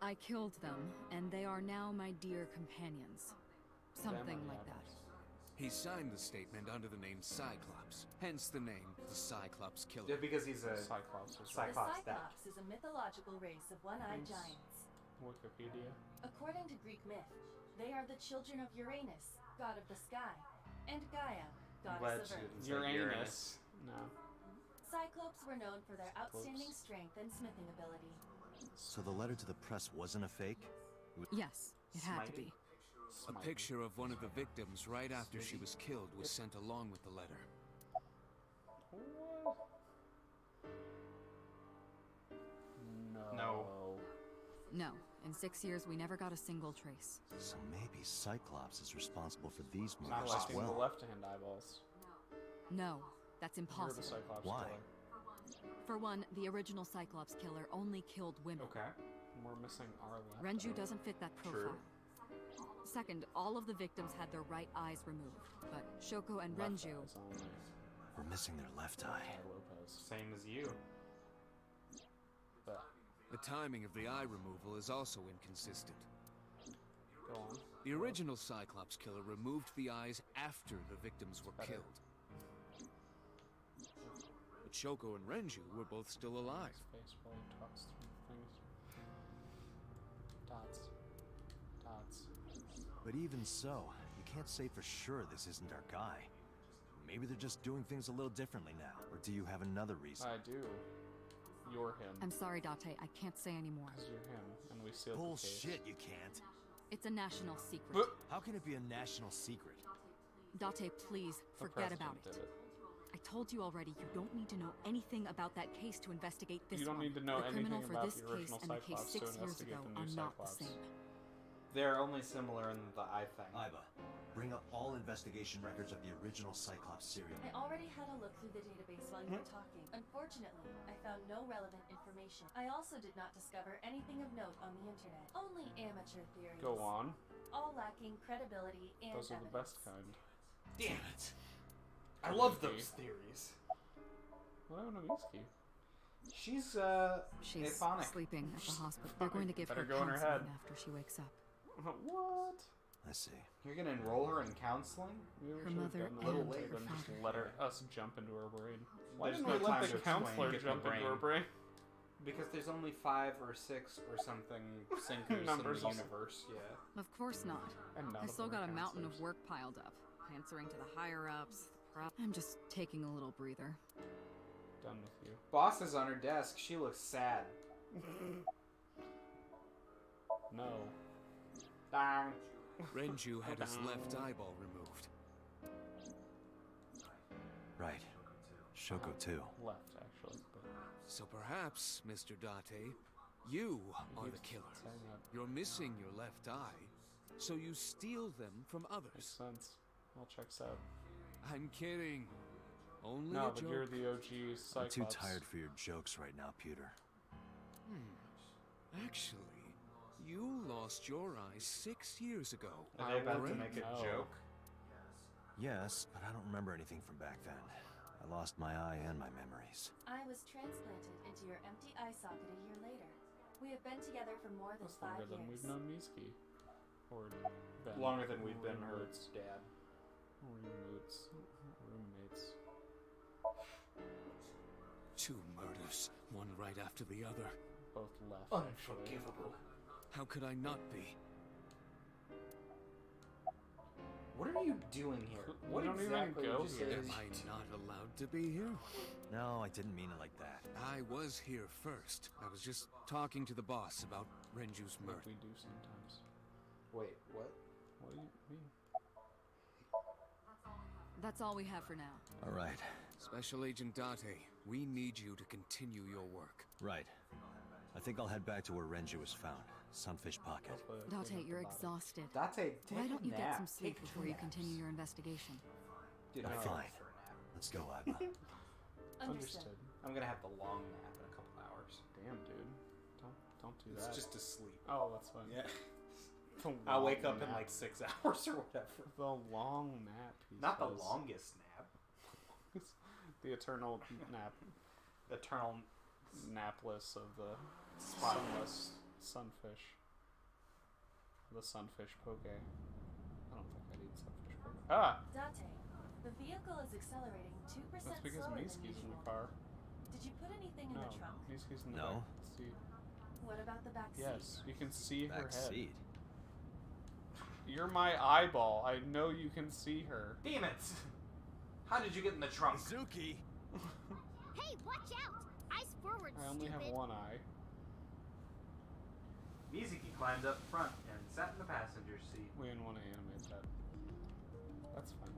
I killed them, and they are now my dear companions. Something like that. He signed the statement under the name Cyclops, hence the name the Cyclops Killer. Yeah, because he's a Cyclops. The Cyclops dad. Cyclops is a mythological race of one-eyed Thanks. giants. Wikipedia. According to Greek myth, they are the children of Uranus, god of the sky, and Gaia, goddess of earth. Uranus. No. Cyclops were known for their outstanding strength and smithing ability. So the letter to the press wasn't a fake? Yes, it had to be. A picture of one of the victims right after she was killed was sent along with the letter. What? No. No. No, in 6 years we never got a single trace. So maybe Cyclops is responsible for these Not murders as lacking the well. left-hand eyeballs. No, that's You're the impossible. Cyclops Why? killer. For one, the original Cyclops killer only killed women. Okay. We're missing our left. Renju eye. doesn't fit that profile. Second, all of the victims had their right eyes removed, but Shoko and Left Renju... eyes only. We're missing their left eye. Ty Lopez. Same as you. But The timing of the eye removal is also inconsistent. go on. The original Cyclops Killer removed the eyes after the victims were Better. killed. But Shoko and Renju were both still alive. His face while he talks through things. Dots. Dots. But even so, you can't say for sure this isn't our guy. Maybe they're just doing things a little differently now. Or do you have another reason? I do. You're him. I'm sorry, Date, I can't say anymore. Because you're him, and we sealed the case. Bullshit, you can't. It's a national secret. But How can it be a national secret? Date, please, the forget about president it. did I told you already, you don't need to know anything about that case to investigate this You don't one. need to know the criminal anything for about this the case original and the case Cyclops to 6 years investigate ago the new are not the Cyclops. same. They're only similar in the eye thing. Aiba, bring up all investigation records of the original Cyclops serial. I already had a look through the database while you were talking. Unfortunately, I found no relevant information. I also did not discover anything of note on the internet. Only amateur theories. Go on. All lacking credibility and Those are the evidence. best kind. Damn it! I love those theories. What happened to Mitsuki? She's She's aphonic. sleeping at the hospital. They're going to give Better her go in her counseling head. after she wakes up. What? I see. You're gonna enroll her in counseling? We Her should've mother done that and instead her of just father. let us jump into her brain. Why There's didn't no we let time the to explain, counselor get the jump into her brain. brain? Because there's only 5 or 6 or something sinkers in Numbers the also. universe. Yeah. Of course not. And none I of still them are got a mountain of counselors. work piled up, answering to the higher-ups. I'm just taking a little breather. Done with you. Boss is on her desk. She looks sad. No. Dang. Renju had his left eyeball removed. Right. Shoko too. Left, actually. But So perhaps, Mr. Date, you are the killer. saying that You're missing your left eye, so you steal them from makes others. sense. All checks out. I'm kidding. Only No, a but joke. you're the OG Cyclops. I'm too tired for your jokes right now, Pewter. Actually, you lost your eye 6 years ago. Are they about to Correct? make a No. joke? Yes, but I don't remember anything from back then. I lost my eye and my memories. I was transplanted into your empty eye socket a year later. We have been together for more than That's 5 longer than years. we've known Mitsuki. Or Ben. Longer than we've been her Roommates. dad. Roommates. Roommates. 2 murders, one right after the other. Both left, actually. Unforgivable. How could I not be? What are you doing here? We What don't even exactly go would you say here. is- Am I not allowed to be here? No, I didn't mean it like that. I was here first. I was just talking to the boss about Renju's Like murder. we do sometimes. Wait, what? What do you mean? That's all we have for now. All right. Special Agent Date, we need you to continue your work. Right. I think I'll head back to where Renju was found. Sunfish Pocket. Hopefully they clean Date, up the you're body. exhausted. Date, take Why don't a you nap. get some sleep Take before 2 you naps. continue your investigation? Dude, I'm no, fine. for a nap. Let's go, Aiba. Understood. I'm gonna have the long nap in a couple hours. Damn, dude. Don't do It's that. just to sleep. Oh, that's fine. Yeah. The I'll wake long up in nap. like 6 hours or whatever. The long nap. He Not the says. longest nap. The eternal nap. Eternal. Napless of the Spot. sunless sunfish. The sunfish poke. I don't think I need sunfish poke. Ah! Date, the vehicle is accelerating 2% That's because slower than Miski's in the usual. car. Did you put anything in No, the trunk? Miski's in the No. back seat. What about the back seat? Yes, you can see her Back head. seat. You're my eyeball. I know you can see her. Damn it! How did you get in the trunk? Suzuki! Hey, watch out! Eyes forward, I only have stupid. one eye. Mizuki climbed up front and sat in the passenger seat. We didn't want to animate that. That's fine.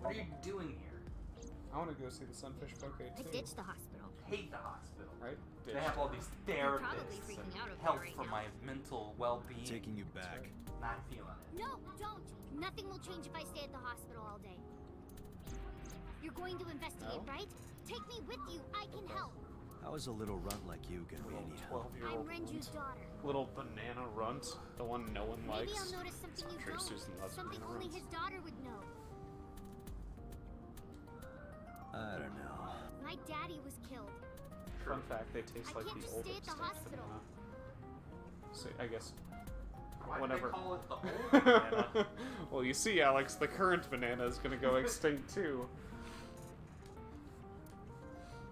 What are you doing here? I want to go see the sunfish poke I too. ditched the hospital. Hate the hospital. Right? They have all these You're probably therapists freaking and out over help there right for now. my mental well-being. Taking you back. Not feeling it. No, don't! Nothing will change if I stay at the hospital all day. You're going to investigate, No? right? Take me with you. I can help. How is a little runt like you gonna be Little any help? 12-year-old I'm Renju's runt. daughter. Little banana runt. The one no one Maybe likes. I'll notice something you Sure, don't. Susan loves Something banana only runts. his daughter would know. I don't know. My daddy was killed. Fun fact, they taste I like can't the just old stay at the extinct hospital. banana. So I guess Why whatever. do they call it the old banana? Well, you see, Alex, the current banana is gonna go extinct too.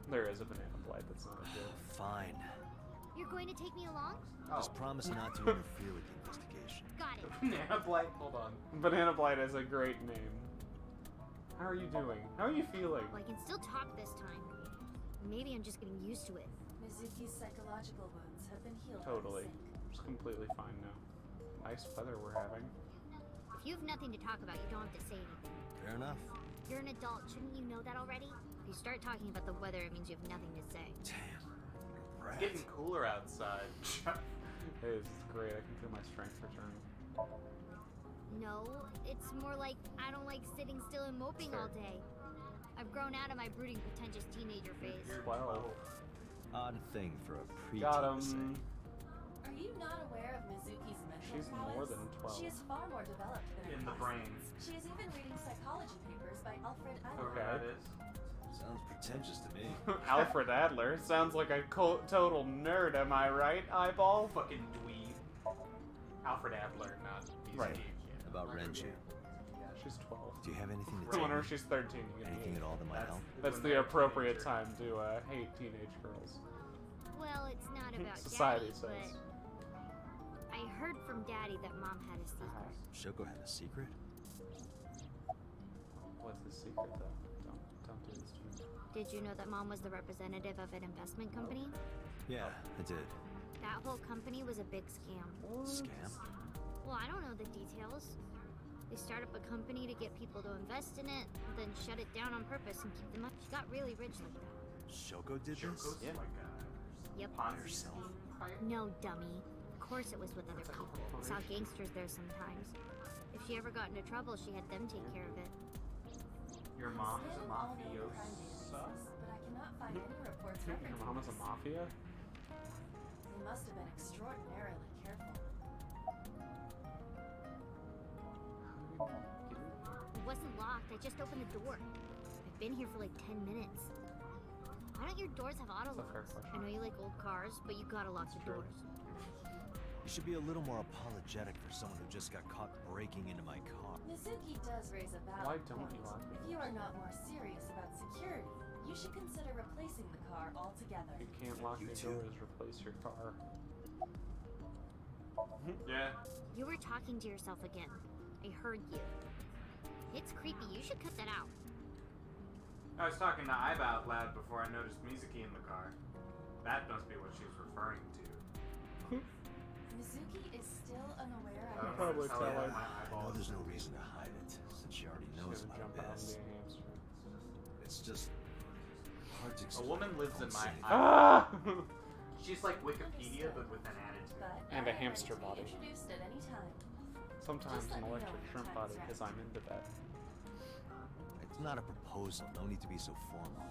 There is a banana blight that's not a joke. Fine. You're going to take me along? Just promise not to interfere with the investigation. Got it. Banana blight. Hold on. Banana blight is a great name. How are you doing? How are you feeling? Well, I can still talk this time. Maybe I'm just getting used to it. Mizuki's psychological wounds have been healed. Totally. By the Psync. It's completely fine now. Nice weather we're having. If you have nothing to talk about, you don't have to say anything. Fair enough. You're an adult. Shouldn't you know that already? If you start talking about the weather, it means you have nothing to say. Damn. It's Rat. getting cooler outside. Hey, this is great. I can feel my strength returning. No, it's more like I don't like sitting still and moping all day. I've grown out of my brooding, pretentious teenager phase. You're 12. Odd thing for a preteen Got to say. him. Are you not aware of Mizuki's mental She's prowess? more than 12. She is far more developed than her in the brain. classmates. She is even reading psychology papers by Alfred Adler. Okay. That is. Sounds pretentious to me. Alfred Adler sounds like a total nerd. Am I right, eyeball? Fucking dweeb. Alfred Adler, not Mizuki. Right. Yeah. About Renju. She's 12. Do you have anything to I tell wonder me? if she's 13. You can Anything at all that might help? That's when the they're a appropriate teenager. time to hate teenage girls. Well, it's not about Society Daddy, says. but I heard from Daddy that Mom had a secret. Shoko had a secret? What's the secret, though? Don't do this to me. Did you know that Mom was the representative of an investment company? Yeah, I did. That whole company was a big scam. Scam? Well, I don't know the details. They start up a company to get people to invest in it, then shut it down on purpose and keep them up. She got really rich like that. Shoko did this? Shoko's Yeah. like Yep. a Ponzi herself. scheme. No, dummy. Of course it was with other That's like a people. Saw corporation. gangsters there sometimes. If she ever got into trouble, she had them take care of it. Your mom is a Scanned all known crime mafiosa. databases, but I cannot find any reports Your referencing mom is a this. mafia? They must have been extraordinarily careful. It wasn't locked. I just opened the door. I've been here for like 10 minutes. Why don't your doors have auto That's a fair locks? question. I know you like old cars, but you gotta lock the true. doors. You should be a little more apologetic for someone who just got caught breaking into my car. Mizuki does raise a valid Why don't point. you like If you are not more serious about security, you should consider replacing the car altogether. You can't lock You your too. doors, replace your car. Yeah. You were talking to yourself again. I heard you. It's creepy. You should cut that out. I was talking to Aiba out loud before I noticed Mizuki in the car. That must be what she's referring to. Mizuki is still unaware I of don't Probably wanna tell tell her her. my I know eyeballs. there's no reason to hide it, since she already She's knows gonna about jump out and this. be a hamster. It's just hard to A explain. woman lives in Don't my say it. Ah! She's like Wikipedia, but with an attitude. but And I a am hamster ready to be body. Introduced at any time. Sometimes Just let an me know electric when the shrimp time body, is right. because I'm into that. It's not a proposal. No need to be so formal.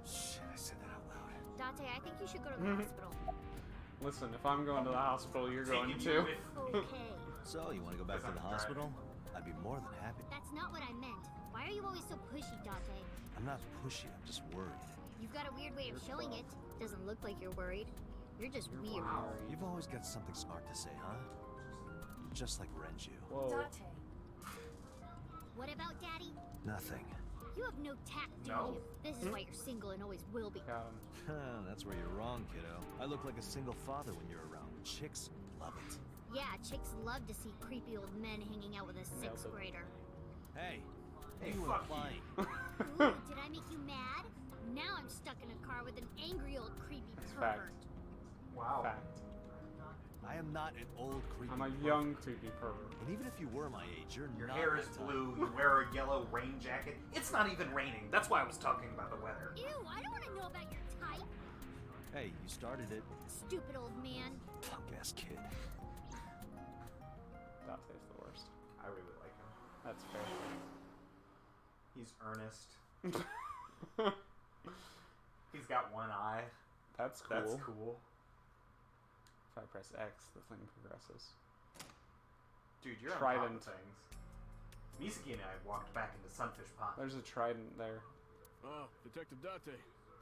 Shit, I said that out loud. Date, I think you should go to the hospital. Listen, if I'm going to the hospital, you're going Taking you to. with me. Okay. So, you want to go back to the hospital? I'd be more than happy. That's not what I meant. Why are you always so pushy, Date? I'm not pushy, I'm just worried. You've got a weird way of showing it. Doesn't look like you're worried. You're just weird. You've always got something smart to say, huh? Just like Renju. Whoa. Date. What about Daddy? Nothing. You have no tact, do No. you? This is why you're single and always will be. Got him. That's where you're wrong, kiddo. I look like a single father when you're around. Chicks love it. Yeah, chicks love to see creepy old men hanging out with a sixth but- grader. Hey, Hey, you fuck implying? Ooh, did I make you mad? Now I'm stuck in a car with an angry old creepy fact. pervert. Wow. Fact. I am not an old creepy. I'm a pervert. young creepy pervert. And even if you were my age, you're Your not hair my is type. blue, you wear a yellow rain jacket. It's not even raining. That's why I was talking about the weather. Ew, I don't want to know about your type. Hey, you started it. Stupid old man. Punk-ass kid. Date's the worst. I really like him. That's fair. He's earnest. He's got one eye. That's cool. That's cool. If I press X, the thing progresses. Dude, you're on Trident. top of things. Misaki and I walked back into Sunfish Pond. There's a trident there. Detective Date.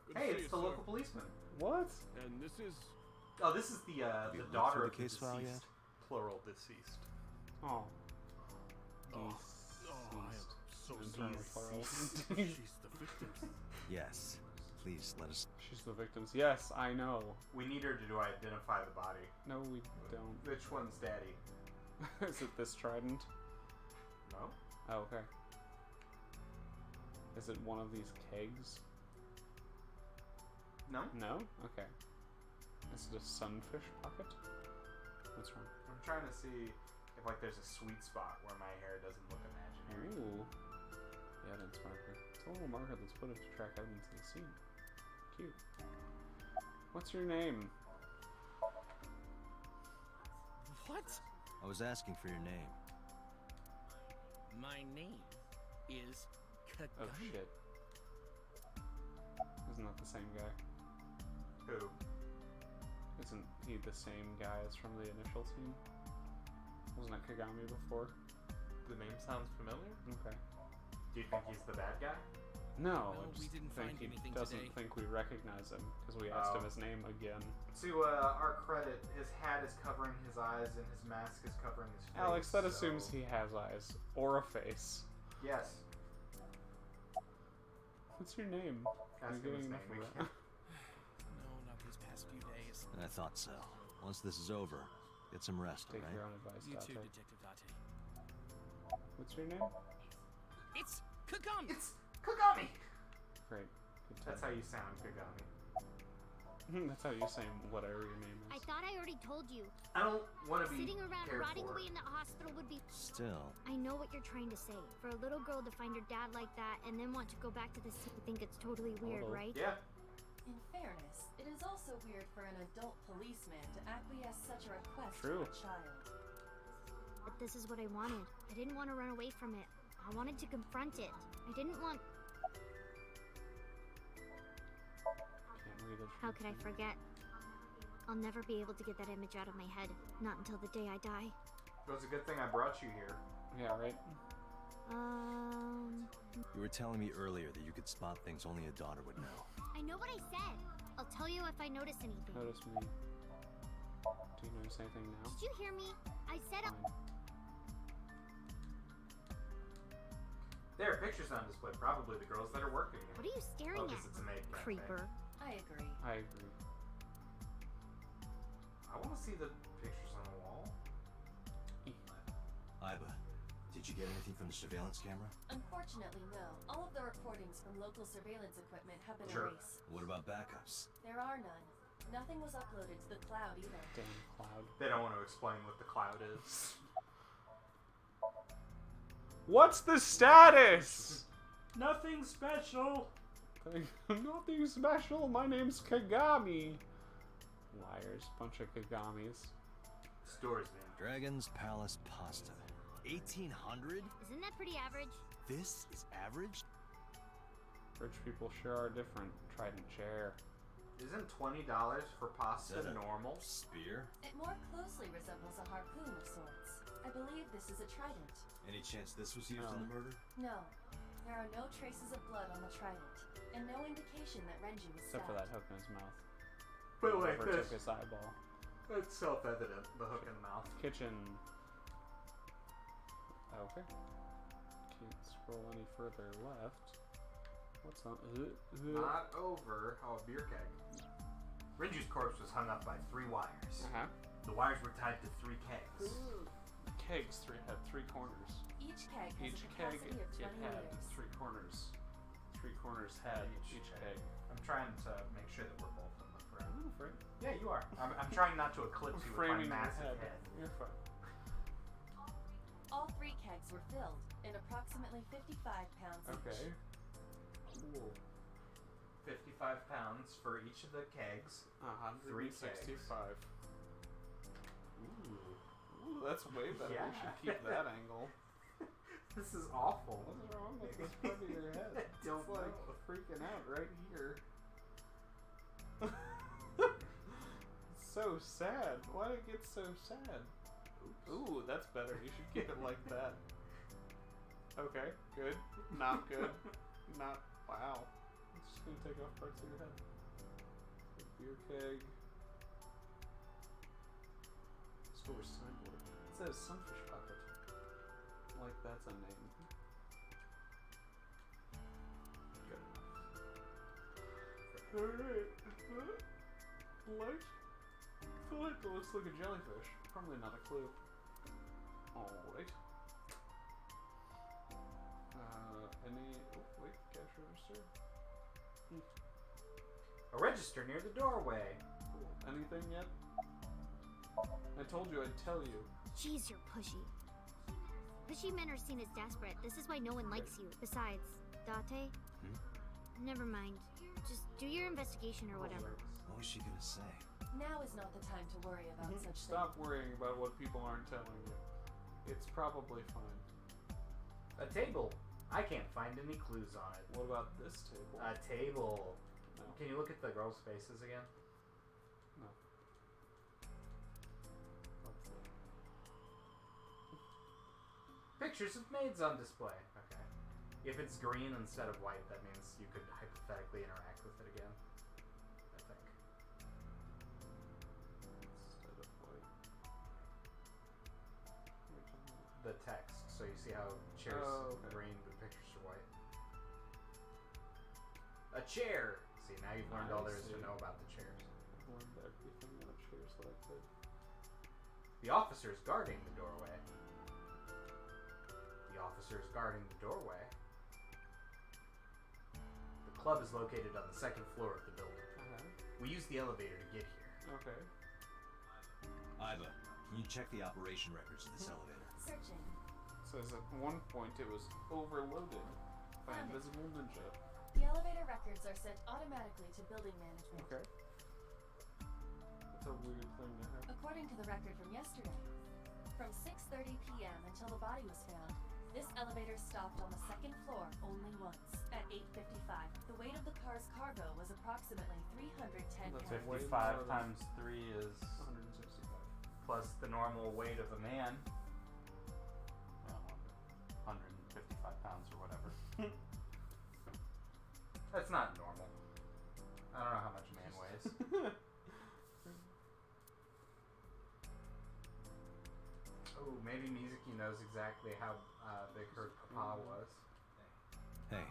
Good Hey, to see it's you, the sir. local policeman. What? And this is... Oh, this is the You looked daughter through of the the case file deceased. yet? Plural deceased. Oh. Oh, I am so sorry. Plural. She's the victim. Yes. Please let us. She's the victims. Yes, I know. We need her to identify the body. No, we don't. Which one's daddy? Is it this trident? No? Oh, okay. Is it one of these kegs? No? No? Okay. Is it a sunfish pocket? What's wrong? I'm trying to see if like there's a sweet spot where my hair doesn't look imaginary. Ooh. The evidence marker. It's a little marker that's put up to track evidence of the scene. Cute. What's your name? What? I was asking for your name. My name is Kaname. Oh shit. Isn't that the same guy? Who? Isn't he the same guy as from the initial scene? Wasn't it Kagami before? The name sounds familiar? Okay. Do you think he's the bad guy? No, No, I we just didn't think find he anything doesn't today. think we recognize him because we asked him Oh. his name again. To our credit, his hat is covering his eyes and his mask is covering his face. Alex, that so- assumes he has eyes or a face. Yes. What's your name? Ask You're him his getting name. enough We of can't. No, not these past few days. I thought so. Once this is over, get some rest, Take alright? your own advice, You too, Date. Detective Date. What's your name? It's Kagami! It's Kagami! Great. Good That's time. how you sound, Kagami. That's how you say whatever your name I is. thought I already told you. I don't want to be Sitting around cared rotting for. away in the hospital would be... Still, I know what you're trying to say. For a little girl to find her dad like that and then want to go back to the scene, I think it's totally weird, Total. right? Yeah. In fairness, it is also weird for an adult policeman to acquiesce such a request True. from a child. But this is what I wanted. I didn't want to run away from it. I wanted to confront it. I didn't want... Can't read it. How could I forget? I'll never be able to get that image out of my head. Not until the day I die. It was a good thing I brought you here. Yeah, right? you were telling me earlier that you could spot things only a daughter would know. I know what I said. I'll tell you if I notice anything. Notice me. Do you notice anything now? Did you hear me? I said Fine. There are pictures on display, probably the girls that are working here. What are you staring Oh, at? 'cause it's a maid cafe. Creeper. I agree. I agree. I want to see the pictures on the wall. Aiba, did you get anything from the surveillance camera? Unfortunately, no. All of the recordings from local surveillance equipment have been Sure. erased. What about backups? There are none. Nothing was uploaded to the cloud either. Damn cloud. They don't want to explain what the cloud is. What's the status? Nothing special. Nothing special. My name's Kagami. Liars. Bunch of Kagamis. Stories, man. Dragon's Palace Pasta. 1800? Isn't that pretty average? This is average? Rich people sure are different. Trident chair. Isn't $20 for pasta Is that a- normal? Spear? It more closely resembles a harpoon of sorts. I believe this is a trident. Any chance this was used No. in the murder? No, there are no traces of blood on the trident, and no indication that Renji was Except for stabbed. that hook in his mouth. But wait, Whoever took his eyeball. It's self-evident, the hook in the mouth. Kitchen. Okay. Can't scroll any further left. What's on? Not over. Oh, a beer keg. Renju's corpse was hung up by 3 wires. Uh-huh. The wires were tied to 3 kegs. Kegs had 3 corners. Each keg has Each a keg capacity of 20 had liters. 3 corners. 3 corners had each keg. I'm trying to make sure that we're both in the frame. Oh, Frank. Yeah, you are. I'm trying not to eclipse you with my Framing your massive head. head. You're fine. All 3 kegs were filled in approximately 55 pounds Okay. each. Cool. 55 pounds for each of the kegs. 165. Ooh, that's way better. Yeah. We should keep that angle. This is awful. What's wrong with this part of your head? I don't It's like know. freaking out right here. It's so sad. Why did it get so sad? Ooh, that's better. You should keep it like that. Okay, good. Not good. Not. Wow. It's just gonna take off parts of your head. Beer keg. Store signboard. It says Sunfish Bucket. Like that's a name. Good enough. Alright. Light? I feel like it looks like a jellyfish. Probably not a clue. Alright. Any. Oh, wait, cash register? A register near the doorway. Cool. Anything yet? I told you I'd tell you. Jeez, you're pushy. Pushy men are seen as desperate. This is why no one likes you. Besides, Date? Never mind. Just do your investigation or whatever. What was she gonna say? Now is not the time to worry about such Stop worrying about what people aren't telling you. It's probably fine. A table. I can't find any clues on it. What about this table? A table. No. Can you look at the girls' faces again? No. Hopefully. Pictures of maids on display. Okay. If it's green instead of white, that means you could hypothetically interact with it again. I think. Instead of white. The text. So you see how chairs okay. green, but pictures are white. A chair. See, now you've learned all there is to know about the chairs. I've learned everything about chairs that I could. The officer's guarding the doorway. The officer's guarding the doorway. The club is located on the 2nd floor of the building. We use the elevator to get here. Okay. Aiba, can you check the operation records of this elevator? Searching. Says at one point it was overloaded by Found it. invisible ninja. The elevator records are sent automatically to building management. Okay. That's a weird thing to have. According to the record from yesterday, from 6:30 p.m. until the body was found, this elevator stopped on the 2nd floor only once. At 8:55, the weight of the car's cargo was approximately 310 That's pounds. way 55 more than- times 3 is 165. plus the normal weight of a man. Well, 155 pounds or whatever. That's not normal. I don't know how much a man weighs. Oh, maybe Mizuki knows exactly how big her papa was. Hey,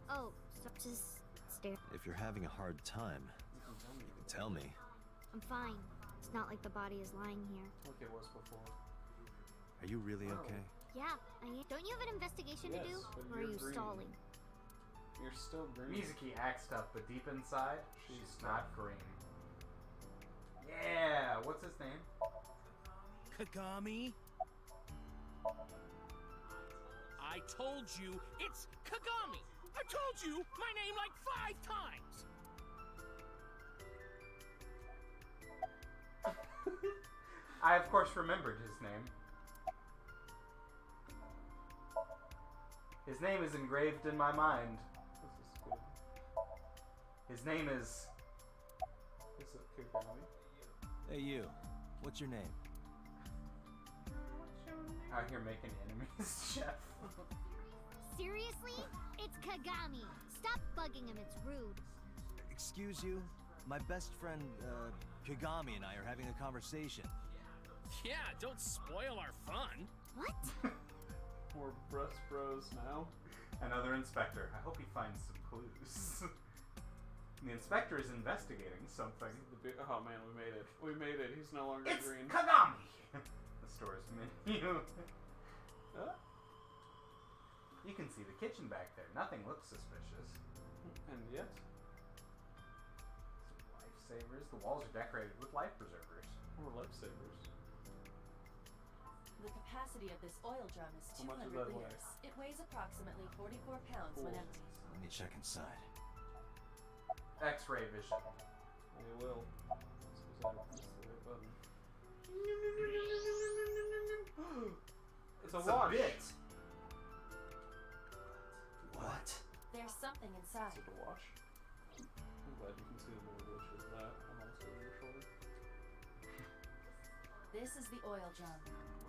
Oh, so just stare. if you're having a hard time, you can tell me. I'm fine. It's not like the body is lying here. Like it was before. Are you really Oh. okay? Yeah, I am. Don't you have an investigation to do? Yes, but Or are you're you green. stalling? You're still green. Mizuki axed up, but deep inside, she's She's not green. Yeah, what's his name? Kagami? I told you, it's Kagami! I told you my name like 5 times! I, of course, remembered his name. His name is engraved in my mind. This is good. His name is... Is it Kagami? Hey you, what's your name? Out here making enemies, chef. Seriously? It's Kagami. Stop bugging him, it's rude. Excuse you? My best friend, Kagami and I are having a conversation. Yeah, don't spoil our fun. What? We're breast bros now. Another inspector. I hope he finds some clues. The inspector is investigating something. Oh man, we made it. We made it. He's no longer It's green. Kaname! The store's menu. You can see the kitchen back there. Nothing looks suspicious. And yet, Lifesavers. The walls are decorated with life preservers. we're lifesavers. The capacity of this oil drum is How much 200 does that weigh? liters. It weighs approximately 44 pounds when Cool. empty. Let me check inside. X-ray vision. We will. This is the right button. It's a watch. bit. What? There's something inside. Is it a watch? I'm glad you can see the little which is that. I'm also over your shoulder. This is the oil drum.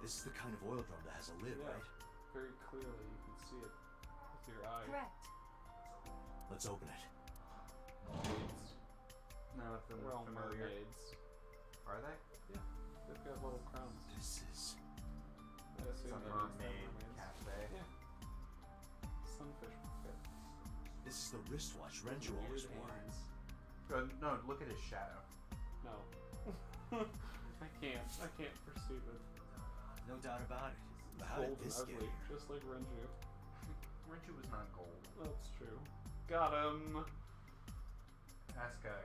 This is the kind of oil drum that has a lid, Yeah. right? Very clearly, you can see it with your eye. Correct. Let's open it. It's Nothing We're all familiar. mermaids. Are they? Yeah, they've got little crowns. This is... I assume Some that means they're mermaid mermaids. cafe. Yeah. Sunfish buffet. This is the wristwatch Renju always Weird wore. hands. No, look at his shadow. No. I can't perceive it. No doubt about it. But how did Gold and this get ugly, here? just like Renju. Renju was not gold. That's true. Got him! Ask a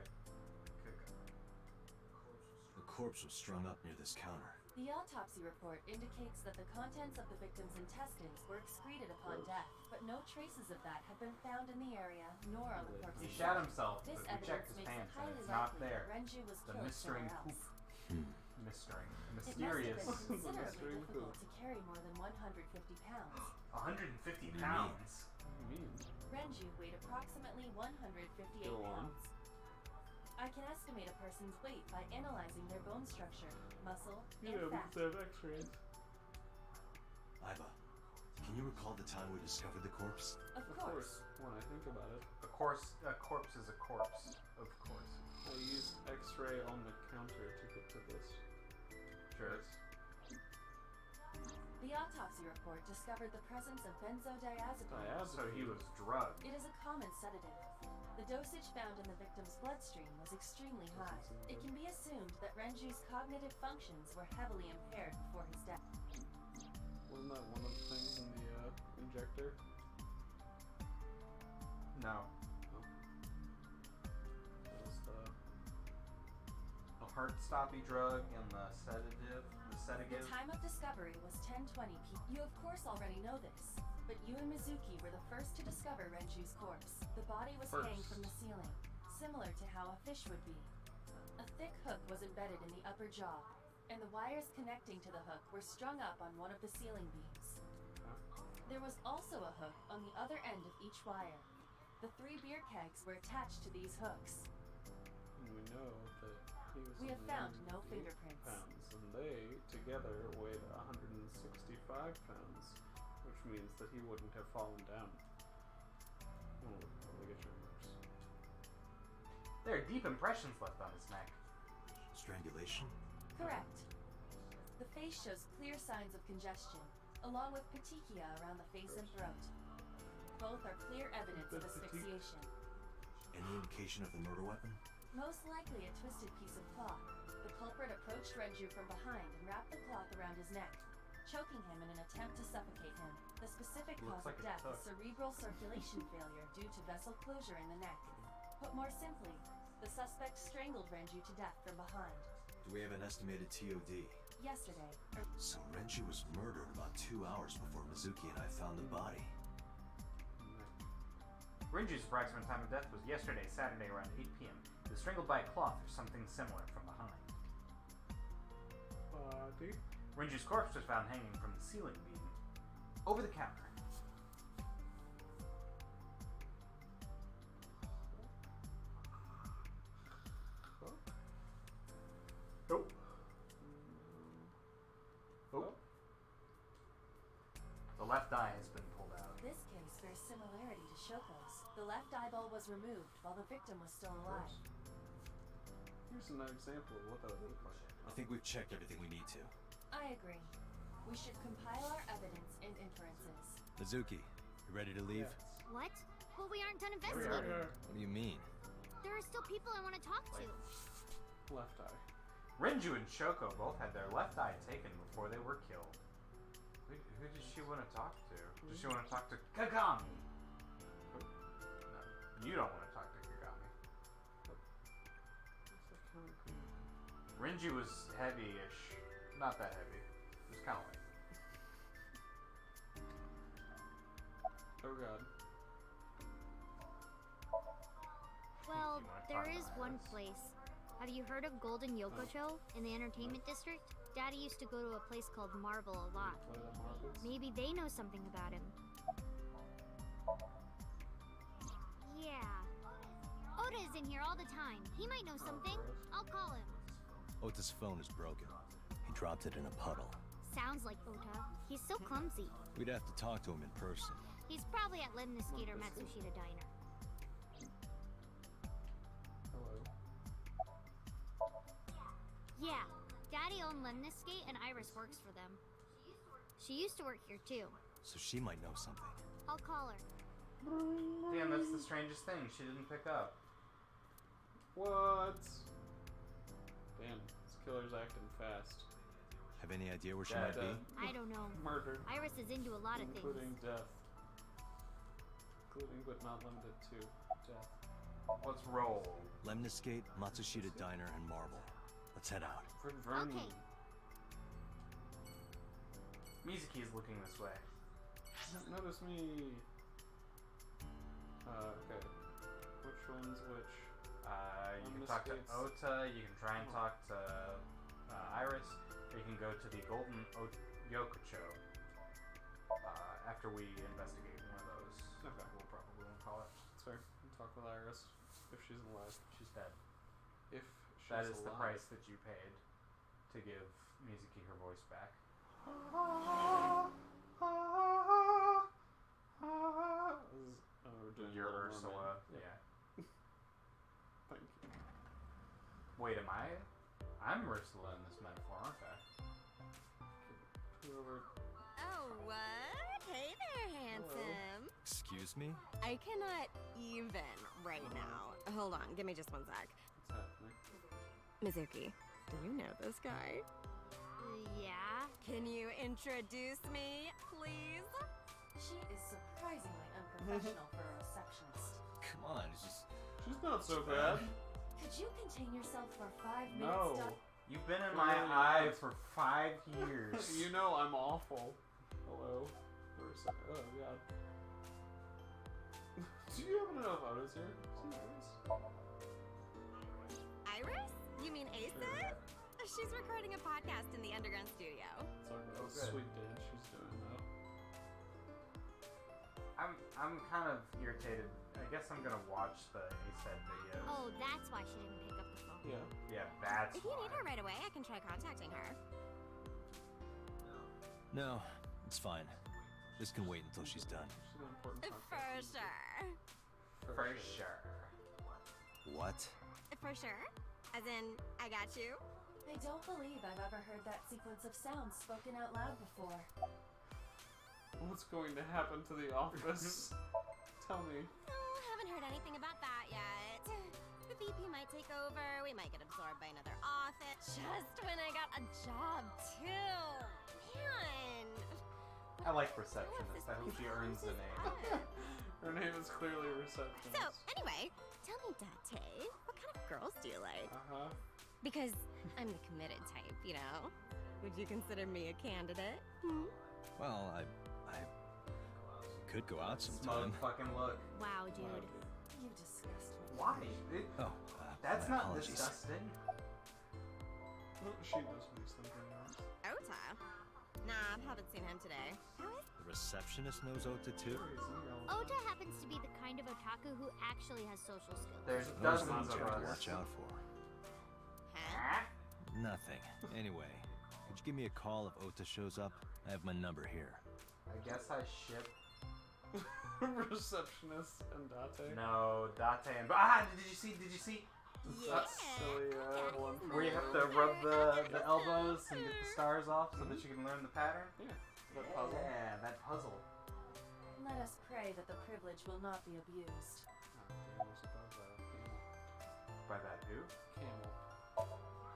The corpse was strung up near this counter. The autopsy report indicates that the contents of the victim's intestines were excreted upon death, but no traces of that have been found in the area, nor on the corpse's He shot body. himself, This but we checked evidence his makes it pants and highly it's not likely there. that Renju was The killed mystery somewhere poop. else. Mystery. It must Mysterious. have been considerably mystery difficult poop. to carry more than 150 pounds. 150 mean? pounds. What do you mean? Renju weighed approximately 158 Go on. pounds. I can estimate a person's weight by analyzing their bone structure, muscle, and fat. have x-rays. Aiba, can you recall the time we discovered the corpse? Of course. When I think about it. A corpse is a corpse. Of course. I used x-ray on the counter to get to this. Sure. The autopsy report discovered the presence of benzodiazepines. So he was drugged. It is a common sedative. The dosage found in the victim's bloodstream was extremely high. It can be assumed that Renju's cognitive functions were heavily impaired before his death. Wasn't that one of the things in the injector? No. That was the... The heart-stopping drug and the sedative. The The sedative. time of discovery was 10:20 p.m. You of course already know this, but you and Mizuki were the first to discover Renju's corpse. The body was hanging from the ceiling, similar to how a fish would be. A thick hook was embedded in the upper jaw, and the wires connecting to the hook were strung up on one of the ceiling beams. There was also a hook on the other end of each wire. The 3 beer kegs were attached to these hooks. And we know that he was We have only found no 8 fingerprints. pounds, and they together weighed 165 pounds, which means that he wouldn't have fallen down. Oh, let me get your marks. There are deep impressions left on his neck. Strangulation? Correct. The face shows clear signs of congestion, along with petechia around the face and throat. Both are clear evidence of asphyxiation. Any indication of the murder weapon? Most likely a twisted piece of cloth. The culprit approached Renju from behind and wrapped the cloth around his neck, choking him in an attempt to suffocate him. The specific Looks cause like of it death took. is cerebral circulation failure due to vessel closure in the neck. Put more simply, the suspect strangled Renju to death from behind. Do we have an estimated TOD? Yesterday, So Renju was murdered about 2 hours before Mizuki and I found the body. Renju's approximate time of death was yesterday, Saturday, around 8 p.m. He was strangled by a cloth or something similar from behind. Body. Renju's corpse was found hanging from the ceiling beam over the counter. Nope. Nope. The left eye has been pulled out. this case bears similarity to Shoko's. The left eyeball was removed while the victim was still alive. just an example of what that would look like. I think we've checked everything we need to. I agree. We should compile our evidence and inferences. Mizuki, you ready to leave? Yes. What? But we aren't done Here investigating. we are. What do you mean? There are still people I want to talk to. Left eye. Renju and Shoko both had their left eye taken before they were killed. Who does she want to talk to? Does she want to talk to Kagami? No, you don't want to talk to Kagami. Renju was heavy-ish. Not that heavy. It was kind of light. Oh god. Well, You wanna there talk is about one this? place. Have you heard of Golden Yokocho in the entertainment district? Daddy used to go to a place called Marble a lot. Play the marbles. Maybe they know something about him. Yeah. Oda is in here all the time. He might know something. I'll call him. Ota's phone is broken. He dropped it in a puddle. Sounds like Ota. He's so clumsy. We'd have to talk to him in person. He's probably at Lemniscate or Matsushita Diner. Hello. Yeah. Daddy owned Lemniscate and Iris works for them. She used to work here too. So she might know something. I'll call her. Damn, that's the strangest thing. She didn't pick up. What? Damn, this killer's acting fast. Have any idea where she Dead, might be? I don't know. Murder. Iris is into a lot of Including things. death. Including but not limited to death. Let's roll. Lemniscate, Matsushita Diner, and Marble. Let's head out. Vern. Okay. Mizuki is looking this way. Notice me. Okay. Which one's which? You can talk to Lemniscate's- Ota, you can try and talk to Iris, or you can go to the Golden Yokocho after we investigate one of those. Okay. We'll probably won't call it. That's fair. We'll talk with Iris if she's alive. She's dead. If she's That is alive. the price that you paid to give Mizuki her voice back. We're doing You're Little Ursula. Mermaid. Yeah. Thank you. Wait, am I? I'm Ursula in this metaphor, aren't I? Whoever. Oh, what? Hey there, handsome. Excuse me? I cannot even right now. Hold on, give me just one sec. What's happening? Mizuki, do you know this guy? Yeah. Can you introduce me, please? She is surprisingly unprofessional for a receptionist. Come on, it's just... She's not so bad. Could you contain yourself for 5 minutes? No. You've been in my eye for 5 years. You know I'm awful. Hello. Oh god. Do you happen to know if Oda's here? See Iris? Iris? You mean Asa? She's recording a podcast in the underground studio. Talk about the good. sweet dance she's doing though. I'm kind of irritated. I guess I'm gonna watch the ASAP videos. Oh, that's why she didn't pick up the phone. Yeah. Yeah, that's If you why. need her right away, I can try contacting her. No, it's fine. This can wait until she's done. She's an important For contact. sure. For sure. What? For sure? As in, I got you? I don't believe I've ever heard that sequence of sounds spoken out loud before. What's going to happen to the office? Tell me. Oh, haven't heard anything about that yet. The VP might take over, we might get absorbed by another office. Just when I got a job, too. Man. I like receptionist. I hope she earns the name. Her name is clearly receptionist. So, anyway, tell me, Date, what kind of girls do you like? Uh-huh. Because I'm the committed type, you know? Would you consider me a candidate? Hmm? Well, I could go out Smug sometime. fucking look. Wow, dude. You disgust me. Why? Oh, That's my not apologies. disgusting. Well, she does make something else. Ota? Nah, haven't seen him today. How is The receptionist knows Ota too? Ota happens to be the kind of otaku who actually has social skills. There's Those dozens things of you have to us. watch out for. Huh? Nothing. Anyway, could you give me a call if Ota shows up? I have my number here. I guess I ship. Receptionist and Date. No, Date and did you see? That's silly. Where you have to rub the elbows and get the stars off so that you can learn the pattern? Yeah. That puzzle. Yeah, that puzzle. Let us pray that the privilege will not be abused. Oh, there's above that. By that who? Camel.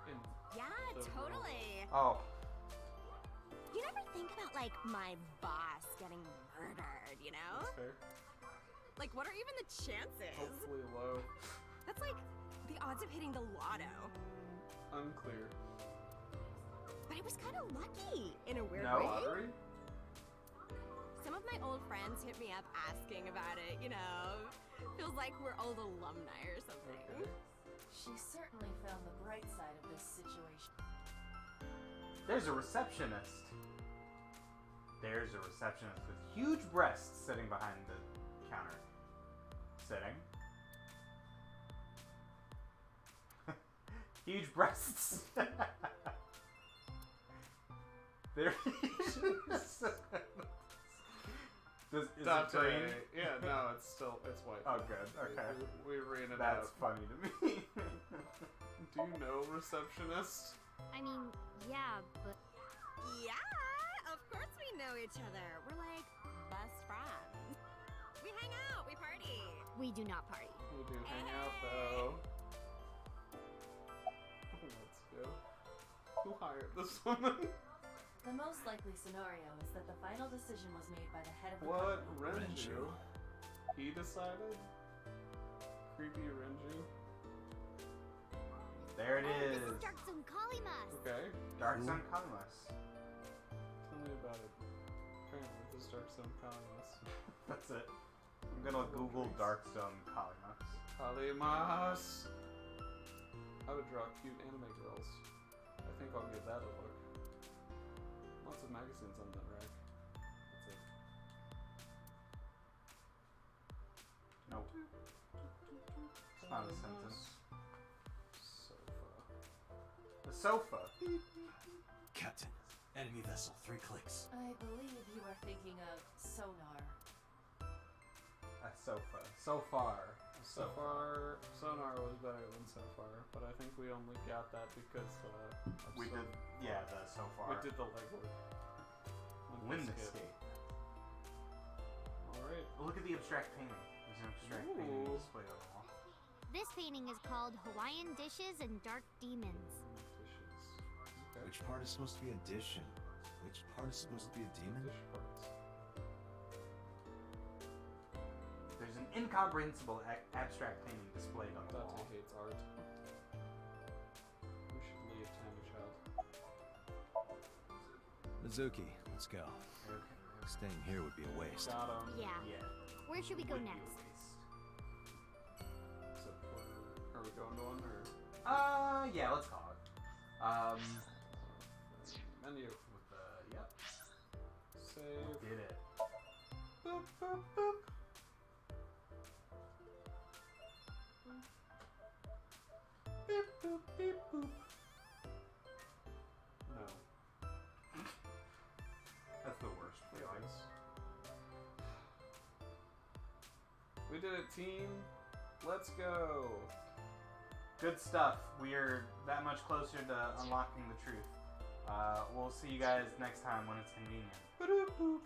In Yeah, the totally. Oh. You never think about, like, my boss getting murdered, you know? That's fair. Like, what are even the chances? Hopefully low. That's like the odds of hitting the lotto. Unclear. But I was kind of lucky in a weird No? way. Lottery? Some of my old friends hit me up asking about it, you know. Feels like we're old alumni or something. Okay. She certainly found the bright side of this situation. There's a receptionist. There's a receptionist with huge breasts sitting behind the counter. Sitting. Huge breasts. There is. Is it Date. green? Yeah, no, it's white. Oh, good. Okay. We ran it That's out. funny to me. Do you know receptionist? I mean, yeah, but Yeah, of course we know each other. We're like best friends. We hang out, we party. we do not party. We do hang out though. Let's go. Who hired this woman? The most likely scenario is that the final decision was made by the head of the What? company. Renju? He decided? Creepy Renju? There it Oh, is. this is Dark Zone Kalimas. Okay. Dark Sun Kalimas. Tell me about it. Apparently this Dark Zone Kalimas. That's it. I'm gonna Google Dark Zone Kalimas. Kalimas! I would draw cute anime girls. I think I'll give that a look. Lots of magazines on that rack. That's it. Nope. It's not a sentence. Sofa. The sofa. Captain, enemy vessel, 3 clicks. I believe you are thinking of sonar. A sofa. So far. So far, Sonar was better than So Far, but I think we only got that because We did, yeah, the so we far. did the legwork. Windscape. Alright. Look at the abstract painting. There's an abstract painting Ooh. displayed on the wall. This painting is called Hawaiian Dishes and Dark Demons. Dishes. Okay. Which part is supposed to be a dish and which part is supposed to be a demon? Dish parts. There's an incomprehensible abstract painting displayed on the wall. Date hates art. We should leave Tiny Child. Mizuki, let's go. Okay. Staying here would be a waste. Got him. Yeah. Yeah. Where should we go Would be a next? waste. So, are we going to one or Yeah, let's call it. menu? With the, yep. Save. Did it. Boop, boop, boop. Beep, boop, beep, boop. No. That's the worst feeling. We did it, team. Let's go. Good stuff. We are that much closer to unlocking the truth. We'll see you guys next time when it's convenient. Ba-doop, boop.